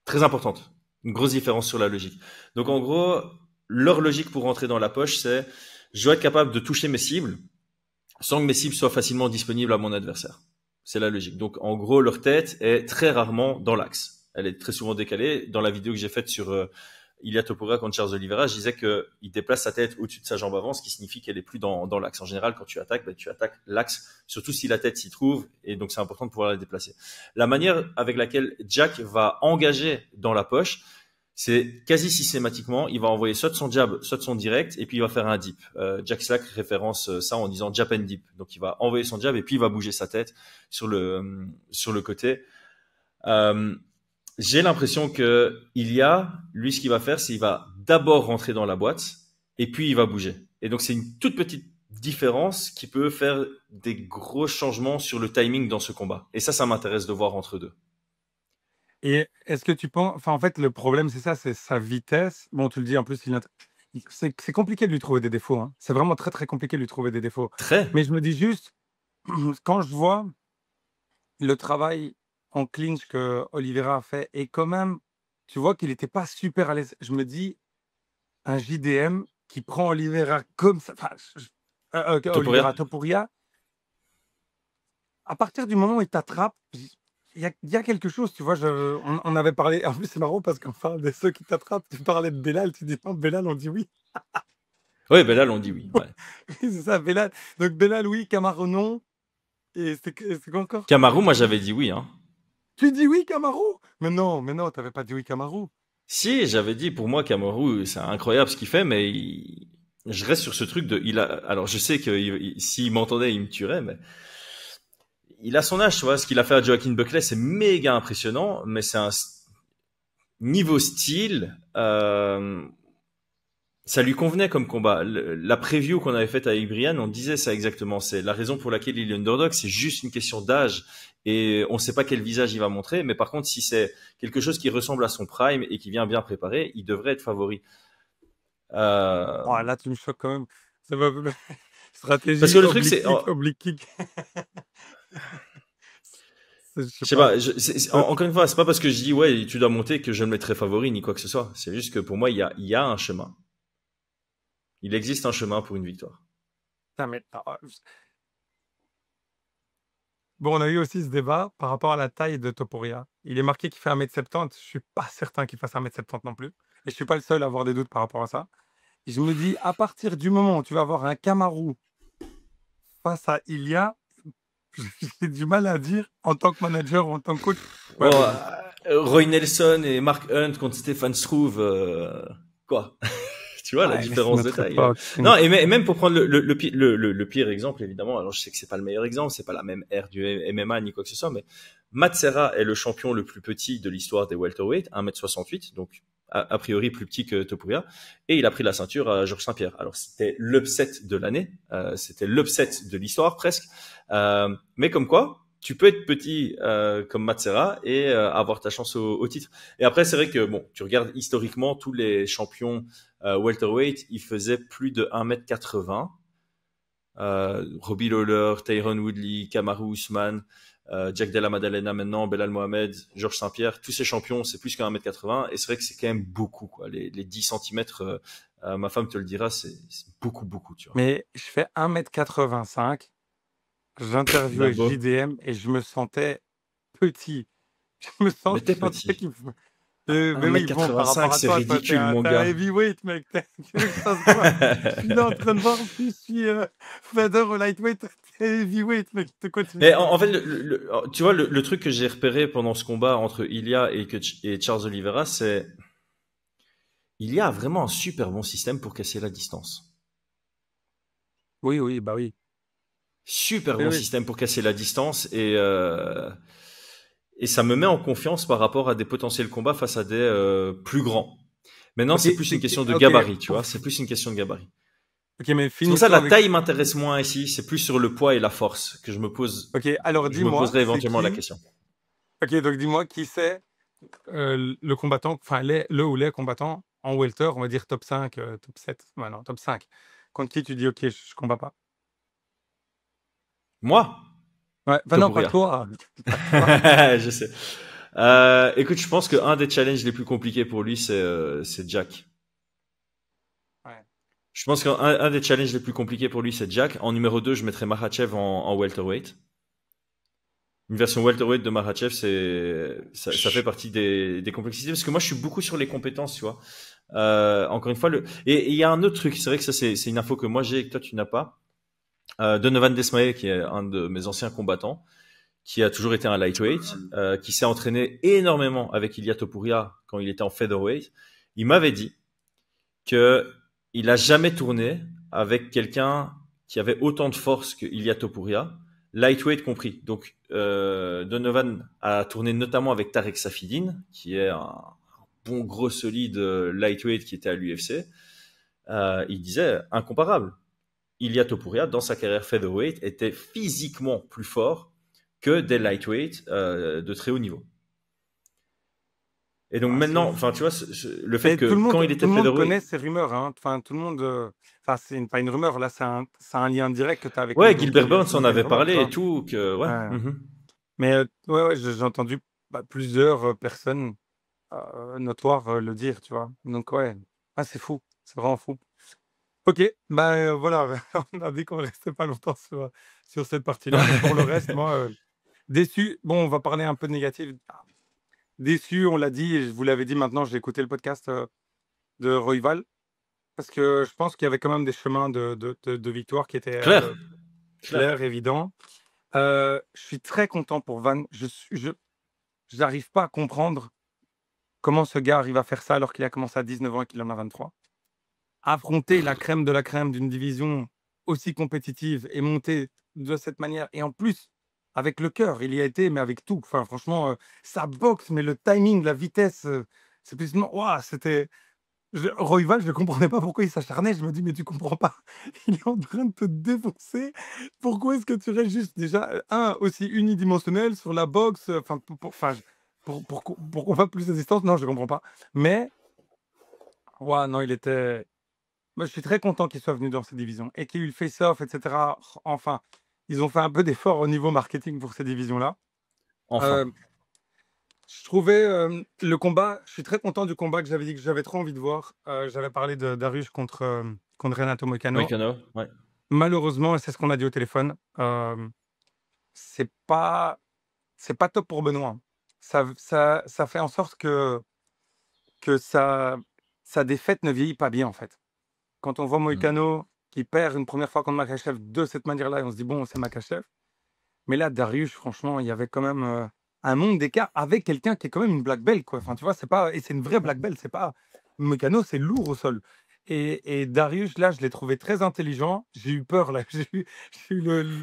très importante. Une grosse différence sur la logique. Donc en gros, leur logique pour rentrer dans la poche, c'est je dois être capable de toucher mes cibles sans que mes cibles soient facilement disponibles à mon adversaire. C'est la logique. Donc en gros, leur tête est très rarement dans l'axe. Elle est très souvent décalée. Dans la vidéo que j'ai faite sur Ilia Topuria contre Charles Oliveira, je disais qu'il déplace sa tête au-dessus de sa jambe avant, ce qui signifie qu'elle est plus dans l'axe. En général, quand tu attaques, ben, tu attaques l'axe, surtout si la tête s'y trouve, et donc c'est important de pouvoir la déplacer. La manière avec laquelle Jack va engager dans la poche, c'est quasi systématiquement, il va envoyer soit de son jab, soit de son direct, et puis il va faire un dip. Jack Slack référence ça en disant jab and dip. Donc il va envoyer son jab et puis il va bouger sa tête sur le côté. Euh, j'ai l'impression que lui, ce qu'il va faire, c'est il va d'abord rentrer dans la boîte et puis il va bouger. Et donc c'est une toute petite différence qui peut faire des gros changements sur le timing dans ce combat. Et ça m'intéresse de voir entre deux. Et est-ce que tu penses, enfin, en fait, le problème, c'est ça, c'est sa vitesse. Bon, tu le dis, en plus, c'est compliqué de lui trouver des défauts, hein. C'est vraiment très, très compliqué de lui trouver des défauts. Très. Mais je me dis juste, quand je vois le travail en clinch que Oliveira a fait, et quand même, tu vois qu'il n'était pas super à l'aise. Je me dis, un JDM qui prend Oliveira comme ça, enfin, Topuria. Oliveira Topuria, à partir du moment où il t'attrape, il y a quelque chose, tu vois. On avait parlé, en plus, c'est marrant parce qu'on parle de ceux qui t'attrapent. Tu parlais de Belal, tu dis non, Belal, on dit oui. Oui, ben là, on dit oui. Ouais. Oui, c'est ça, Belal. Donc, Belal, oui, Camaro, non. Et c'est quoi encore? Kamaru, moi j'avais dit oui. Hein. Tu dis oui, Camaro? Mais non, t'avais pas dit oui, Camaro. Si, j'avais dit pour moi Kamaru, c'est incroyable ce qu'il fait, mais je reste sur ce truc de. Alors je sais que s'il m'entendait, il me tuerait, mais il a son âge, tu vois. Ce qu'il a fait à Joaquin Buckley, c'est méga impressionnant, mais c'est un niveau style. Ça lui convenait comme combat. La preview qu'on avait faite avec Brian, on disait ça exactement. C'est la raison pour laquelle il est underdog, c'est juste une question d'âge et on ne sait pas quel visage il va montrer. Mais par contre, si c'est quelque chose qui ressemble à son prime et qui vient bien préparé, il devrait être favori. Oh, là, tu me choques quand même. Ça va. Parce Stratégie, que le truc, oblique c'est, kick, oblique kick. Je sais je sais pas. pas, encore une fois, c'est pas parce que je dis ouais, tu dois monter que je le mettrai favori ni quoi que ce soit. C'est juste que pour moi, il y a un chemin. Il existe un chemin pour une victoire. Putain, mais, bon, on a eu aussi ce débat par rapport à la taille de Topuria. Il est marqué qu'il fait 1,70 m. Je suis pas certain qu'il fasse 1,70 m non plus. Et je suis pas le seul à avoir des doutes par rapport à ça. Je me dis, à partir du moment où tu vas avoir un Kamaru face à Ilia, j'ai du mal à dire en tant que manager ou en tant que coach. Ouais, Bon, vas-y. Roy Nelson et Mark Hunt contre Stéphane Struve, quoi. Tu vois la Ouais, mais c'est différence de notre taille. époque. Non, et même pour prendre le pire exemple, évidemment, alors je sais que c'est pas le meilleur exemple, c'est pas la même ère du MMA ni quoi que ce soit, mais Matt Serra est le champion le plus petit de l'histoire des welterweight, 1m68, donc a priori plus petit que Topuria, et il a pris la ceinture à Georges Saint-Pierre. Alors c'était l'upset de l'année, c'était l'upset de l'histoire presque, mais comme quoi, tu peux être petit comme Matt Serra et avoir ta chance au titre. Et après, c'est vrai que bon, tu regardes historiquement tous les champions welterweight, il faisait plus de 1m80. Robbie Lawler, Tyron Woodley, Kamaru Usman, Jack Della Maddalena maintenant, Belal Mohamed, Georges Saint-Pierre, tous ces champions, c'est plus qu'un 1m80. Et c'est vrai que c'est quand même beaucoup, quoi. Les 10 cm, ma femme te le dira, c'est beaucoup, beaucoup, tu vois. Mais je fais 1m85. La J'interviewais beau. JDM et je me sentais petit. Mais Je t'es sentais petit. qu'il faut. Mais oui, bon, par rapport 1m85, à c'est toi, ridicule, mon t'es un gars. heavyweight, mec. Tu veux que je fasse quoi? Je suis là en train de voir si je suis feather ou lightweight. T'es heavyweight, mec. De quoi tu me Mais parles? en fait, tu vois, le truc que j'ai repéré pendant ce combat entre Ilya et Charles Oliveira, c'est Ilya a vraiment un super bon système pour casser la distance. Oui, oui, bah oui. Super Oui, bon oui. système pour casser la distance et ça me met en confiance par rapport à des potentiels combats face à des plus grands. Maintenant, Ok, c'est plus une question de ok, gabarit, tu vois. C'est plus une question de gabarit. ok, mais C'est pour ça que finissons la avec. taille m'intéresse moins ici. C'est plus sur le poids et la force que Ok, alors je me dis-moi, poserai c'est éventuellement la qui? question. Ok, donc dis-moi qui c'est le combattant, enfin le ou les combattants en welter, on va dire top 5, top 7, ouais, non, top 5. Contre qui tu dis, ok, je combats pas. Moi, Ouais, enfin non, pas Topuria. toi, pas toi. Je sais. Écoute, je pense qu'un des challenges les plus compliqués pour lui, c'est Jack. Ouais. Je pense qu'un des challenges les plus compliqués pour lui, c'est Jack. En numéro 2, je mettrais Makhachev en welterweight. Une version welterweight de Makhachev, ça fait partie des complexités. Parce que moi, je suis beaucoup sur les compétences, tu vois. Encore une fois, et il y a un autre truc. C'est vrai que ça, c'est une info que moi j'ai et que toi, tu n'as pas. Donovan Desmae, qui est un de mes anciens combattants, qui a toujours été un lightweight, qui s'est entraîné énormément avec Ilia Topuria quand il était en featherweight. Il m'avait dit que il a jamais tourné avec quelqu'un qui avait autant de force que Ilia Topuria, lightweight compris. Donc Donovan a tourné notamment avec Tarek Safidine, qui est un bon gros solide lightweight qui était à l'UFC. Il disait incomparable. Ilia Topuria, dans sa carrière featherweight, était physiquement plus fort que des lightweights de très haut niveau. Et donc Ah, maintenant, c'est. enfin, tu vois, le fait Mais que quand il tout était le monde featherweight, connaît ces rumeurs, hein. Enfin, tout le monde. Enfin, pas une rumeur, là, c'est un lien direct que tu as avec le ouais, GOAT de Gilbert Burns l'UFC, en avait Gilbert Burns, tu parlé et vois. tout, que ouais. Ouais. Mhm. Mais ouais, ouais, j'ai entendu plusieurs personnes notoires le dire, tu vois. Donc, ouais, ah, c'est fou, c'est vraiment fou. Ok, bah voilà, on a dit qu'on restait pas longtemps sur cette partie-là, mais pour le reste, moi, déçu. Bon, on va parler un peu de négatif. Déçu, on l'a dit, et je vous l'avais dit maintenant, j'ai écouté le podcast de Royval, parce que je pense qu'il y avait quand même des chemins de victoire qui étaient Claire, clair. clairs, évidents. Je suis très content pour Van. Je n'arrive pas à comprendre comment ce gars arrive à faire ça alors qu'il a commencé à 19 ans et qu'il en a 23. Affronter la crème de la crème d'une division aussi compétitive et monter de cette manière, et en plus, avec le cœur, il y a été, mais avec tout. Enfin, franchement, sa boxe, mais le timing, la vitesse, c'est plus. Ouah, c'était. Royval, je ne comprenais pas pourquoi il s'acharnait. Je me dis, mais tu comprends pas. Il est en train de te défoncer. Pourquoi est-ce que tu restes juste déjà, aussi unidimensionnel sur la boxe, enfin, pour qu'on fasse plus de distance? Non, je ne comprends pas. Mais, ouais, non, il était. Moi, je suis très content qu'il soit venu dans cette division et qu'il y ait eu le face-off, etc. Enfin, ils ont fait un peu d'effort au niveau marketing pour ces divisions-là. Enfin. Euh, je trouvais le combat, je suis très content du combat que j'avais dit que j'avais trop envie de voir. J'avais parlé de Darius contre Renato Moicano. Moïcano, ouais. Malheureusement, et c'est ce qu'on a dit au téléphone, c'est pas, c'est pas top pour Benoît. Ça fait en sorte que sa défaite ne vieillit pas bien, en fait. quand on voit Moïcano qui perd une première fois contre Makhachev de cette manière-là, et on se dit, bon, c'est Makhachev. Mais là, Dariush, franchement, il y avait quand même un monde d'écart avec quelqu'un qui est quand même une black belt, quoi. Enfin, tu vois, c'est pas... Et c'est une vraie black belt, c'est pas... Moïcano, c'est lourd au sol. Et Dariush, là, je l'ai trouvé très intelligent. J'ai eu peur, là. J'ai eu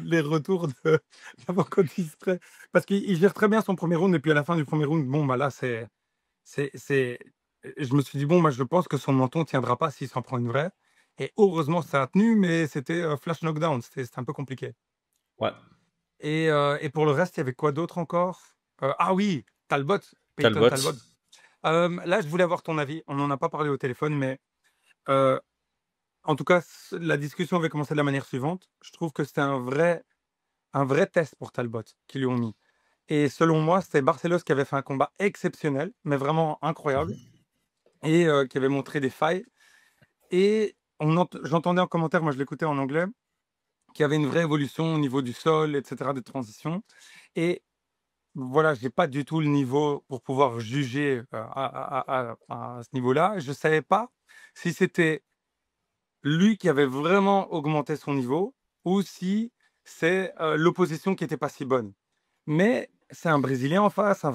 les retours d'avoir qu'on distrait. Parce qu'il gère très bien son premier round. Et puis à la fin du premier round, bon, bah là, c'est... Je me suis dit, bon, moi, je pense que son menton ne tiendra pas s'il s'en prend une vraie. Et heureusement, ça a tenu, mais c'était flash knockdown. C'était un peu compliqué. Ouais. Et pour le reste, il y avait quoi d'autre encore? Ah oui, Talbot, Peyton Talbot. Talbot. Là, je voulais avoir ton avis. On n'en a pas parlé au téléphone, mais en tout cas, la discussion avait commencé de la manière suivante. Je trouve que c'était un vrai test pour Talbot qu'ils lui ont mis. Et selon moi, c'était Barcelos qui avait fait un combat exceptionnel, mais vraiment incroyable, et qui avait montré des failles. Et j'entendais en commentaire, moi je l'écoutais en anglais, qu'il y avait une vraie évolution au niveau du sol, etc., des transitions. Et voilà, je n'ai pas du tout le niveau pour pouvoir juger à ce niveau-là. Je ne savais pas si c'était lui qui avait vraiment augmenté son niveau ou si c'est l'opposition qui n'était pas si bonne. Mais c'est un Brésilien en face,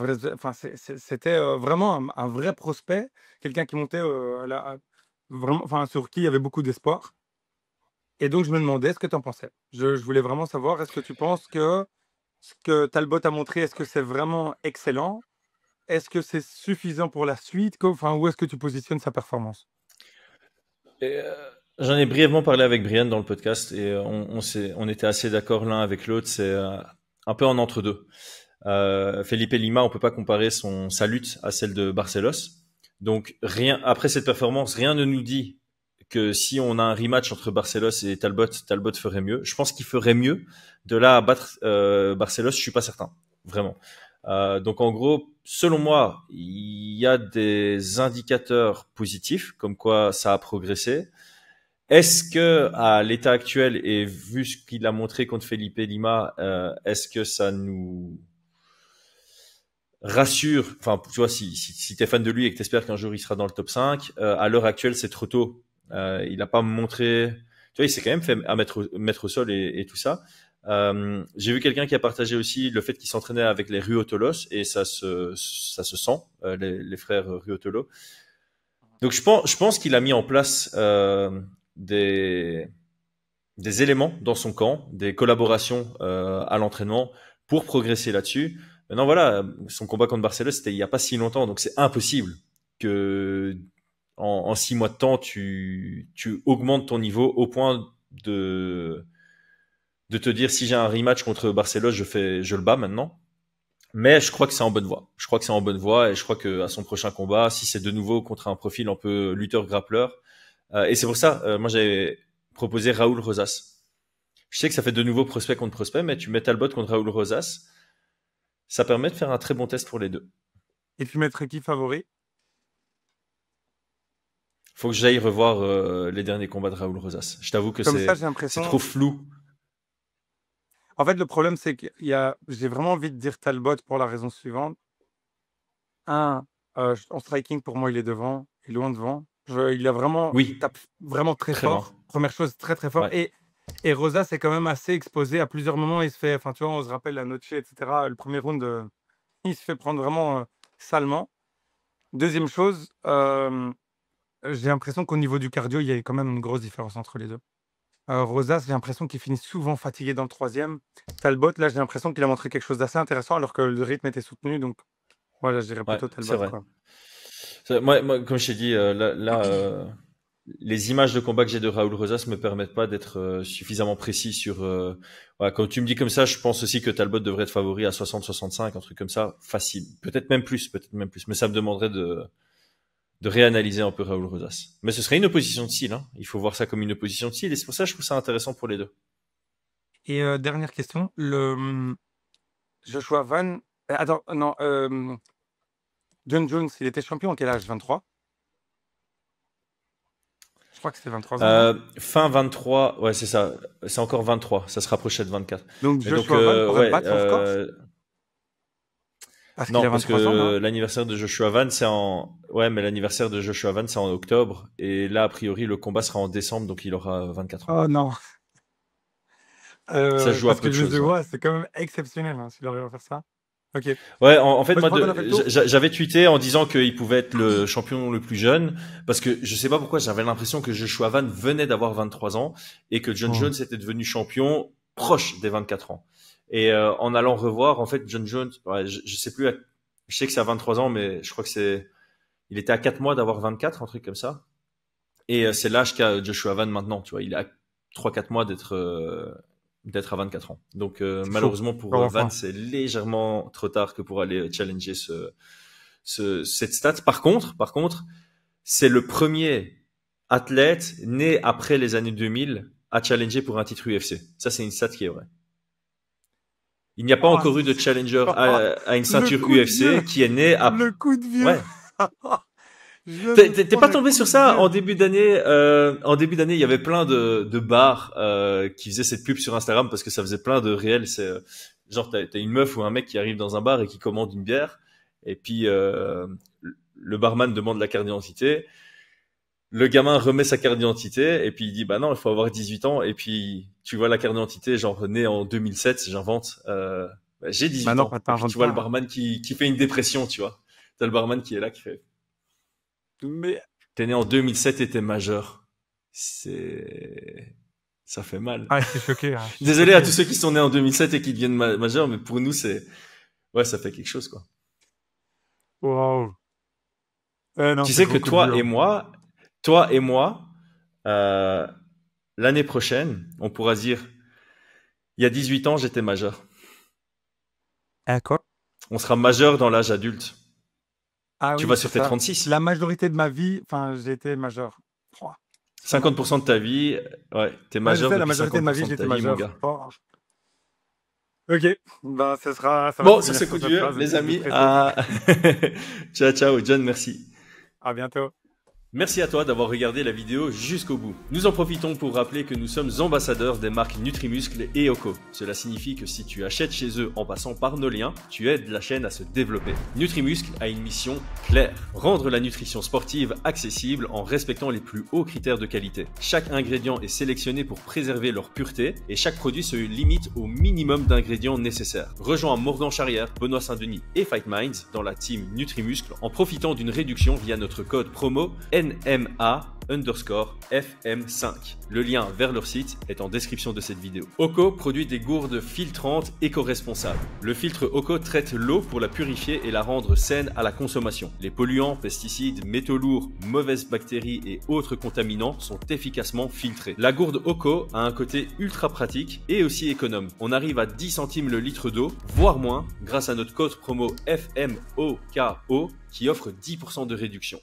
c'était vraiment un vrai prospect, quelqu'un qui montait vraiment, sur qui il y avait beaucoup d'espoir. Et donc, je me demandais ce que tu en pensais. Je voulais vraiment savoir, est-ce que tu penses que ce que Talbot a montré, est-ce que c'est vraiment excellent? Est-ce que c'est suffisant pour la suite? Où est-ce que tu positionnes sa performance? J'en ai brièvement parlé avec Brian dans le podcast et on était assez d'accord l'un avec l'autre. C'est un peu en entre-deux. Felipe Lima, on peut pas comparer sa lutte à celle de Barcelos. Donc après cette performance, rien ne nous dit que si on a un rematch entre Barcelos et Talbot ferait mieux. Je pense qu'il ferait mieux. De là à battre Barcelos, je suis pas certain, vraiment. Donc en gros, selon moi, il y a des indicateurs positifs, comme quoi ça a progressé. Est-ce que à l'état actuel et vu ce qu'il a montré contre Felipe Lima, est-ce que ça nous rassure? Enfin, tu vois, si t'es fan de lui et que t'espères qu'un jour il sera dans le top 5, à l'heure actuelle c'est trop tôt. Il n'a pas montré, tu vois, il s'est quand même fait à mettre au sol et tout ça. J'ai vu quelqu'un qui a partagé aussi le fait qu'il s'entraînait avec les Ruotolos et ça se sent, les frères Ruotolo. Donc je pense qu'il a mis en place des éléments dans son camp, des collaborations à l'entraînement pour progresser là-dessus. Maintenant voilà, son combat contre Barcelos c'était il y a pas si longtemps, donc c'est impossible que en 6 mois de temps tu augmentes ton niveau au point de te dire si j'ai un rematch contre Barcelos, je le bats maintenant. Mais je crois que c'est en bonne voie. Je crois que c'est en bonne voie et je crois que à son prochain combat, si c'est de nouveau contre un profil un peu lutteur-grappleur, et c'est pour ça, moi j'avais proposé Raoul Rosas. Je sais que ça fait de nouveau prospect contre prospect, mais tu mets Talbot contre Raoul Rosas, ça permet de faire un très bon test pour les deux. Et tu mettrais qui favori? Faut que j'aille revoir les derniers combats de Raoul Rosas. Je t'avoue que Comme ça, j'ai c'est l'impression. trop flou. En fait, le problème, c'est que j'ai vraiment envie de dire Talbot pour la raison suivante. En striking, pour moi, il est devant, il est loin devant. Il Oui, tape vraiment très très fort. loin. Première chose, très très fort. Ouais. Et Rosa, c'est quand même assez exposé à plusieurs moments. Il se fait, tu vois, on se rappelle la Noche, etc. Le premier round, il se fait prendre vraiment salement. Deuxième chose, j'ai l'impression qu'au niveau du cardio, il y a quand même une grosse différence entre les deux. Rosas, j'ai l'impression qu'il finit souvent fatigué dans le troisième. Talbot, là, j'ai l'impression qu'il a montré quelque chose d'assez intéressant alors que le rythme était soutenu. Donc, voilà, je dirais plutôt c'est Talbot. vrai. Quoi. Moi, comme je t'ai dit, les images de combat que j'ai de Raoul Rosas me permettent pas d'être suffisamment précis sur. Voilà, quand tu me dis comme ça, je pense aussi que Talbot devrait être favori à 60-65, un truc comme ça, facile. Peut-être même plus. Mais ça me demanderait de réanalyser un peu Raoul Rosas. Mais ce serait une opposition de style. Hein. Il faut voir ça comme une opposition de style, et c'est pour ça que je trouve ça intéressant pour les deux. Et dernière question, Joshua Van. Attends, non. John Jones, il était champion en quel âge? 23? Je crois que c'était 23 ans. Fin 23, ouais, c'est ça. C'est encore 23. Ça se rapprochait de 24. Donc Joshua Van pourrait battre son score? Parce qu'il Non, a parce 23 ans, que non? l'anniversaire de Joshua Van, c'est en... Ouais, mais l'anniversaire de Joshua Van, c'est en octobre. Et là, a priori, le combat sera en décembre, donc il aura 24 ans. Oh non. Ça se joue à Parce peu que de je le choses. Ouais, vois, c'est quand même exceptionnel hein, s'il arrive à faire ça. Ok. ouais en fait, Bah, je moi, crois qu'on a fait le tour. j'avais tweeté en disant qu'il pouvait être le champion le plus jeune. Parce que je sais pas pourquoi, j'avais l'impression que Joshua Van venait d'avoir 23 ans et que John Oh. Jones était devenu champion proche des 24 ans. Et en allant revoir, en fait, John Jones, ouais, je sais plus, je sais que c'est à 23 ans, mais je crois que il était à 4 mois d'avoir 24, un truc comme ça. Et c'est l'âge qu'a Joshua Van maintenant, tu vois. Il est à 3-4 mois d'être à 24 ans. Donc C'est chaud. malheureusement pour Encore Van, enfin. c'est légèrement trop tard que pour aller challenger cette stat. Par contre, c'est le premier athlète né après les années 2000 à challenger pour un titre UFC. Ça, c'est une stat qui est vraie. Il n'y a pas Oh, encore eu de challenger à une le ceinture coup de UFC vieux. qui est né à... Le coup de vieux. Ouais. Je viens de T'es prendre pas un tombé coup sur de ça vieux. en début d'année? En début d'année, il y avait plein de bars qui faisaient cette pub sur Instagram parce que ça faisait plein de réels. C'est genre t'as une meuf ou un mec qui arrive dans un bar et qui commande une bière et puis le barman demande la carte d'identité. Le gamin remet sa carte d'identité et puis il dit bah non, il faut avoir 18 ans et puis tu vois la carte d'identité genre né en 2007, j'invente. J'ai 18 Bah non, ans. Et puis t'inventes tu vois le pas. barman qui fait une dépression, tu vois. T'as le barman qui est là qui fait Mais t'es né en 2007 et t'es majeur. Ça fait mal. ah, je suis choqué. Hein. Je suis Désolé à choqué. tous ceux qui sont nés en 2007 et qui deviennent majeurs, mais pour nous, ouais, ça fait quelque chose, quoi. Wow. Non, Tu c'est sais que beaucoup de vieux. toi et moi, l'année prochaine, on pourra dire, il y a 18 ans, j'étais majeur. Quoi? On sera majeur dans l'âge adulte. Ah Tu oui, vas c'est sur tes ça. 36. La majorité de ma vie, enfin, j'ai été majeur. Oh, c'est 50% de ta vie, ouais, t'es Ouais, je majeur sais, la depuis majorité de ma vie, 50% de j'étais ta vie, mon majeur. gars. Oh. Ok, ben ça va Bon, se sur finir ce coup sur de cette vieux, phrase les de amis, pression. ciao, ciao, John, merci. À bientôt. Merci à toi d'avoir regardé la vidéo jusqu'au bout. Nous en profitons pour rappeler que nous sommes ambassadeurs des marques Nutrimuscle et Oko. Cela signifie que si tu achètes chez eux en passant par nos liens, tu aides la chaîne à se développer. Nutrimuscle a une mission claire, rendre la nutrition sportive accessible en respectant les plus hauts critères de qualité. Chaque ingrédient est sélectionné pour préserver leur pureté et chaque produit se limite au minimum d'ingrédients nécessaires. Rejoins Morgan Charrière, Benoît Saint-Denis et Fight Minds dans la team Nutrimuscle en profitant d'une réduction via notre code promo NMA_FM5. Le lien vers leur site est en description de cette vidéo. Oko produit des gourdes filtrantes éco-responsables. Le filtre Oko traite l'eau pour la purifier et la rendre saine à la consommation. Les polluants, pesticides, métaux lourds, mauvaises bactéries et autres contaminants sont efficacement filtrés. La gourde Oko a un côté ultra pratique et aussi économe. On arrive à 10 centimes le litre d'eau, voire moins, grâce à notre code promo FMOKO qui offre 10% de réduction.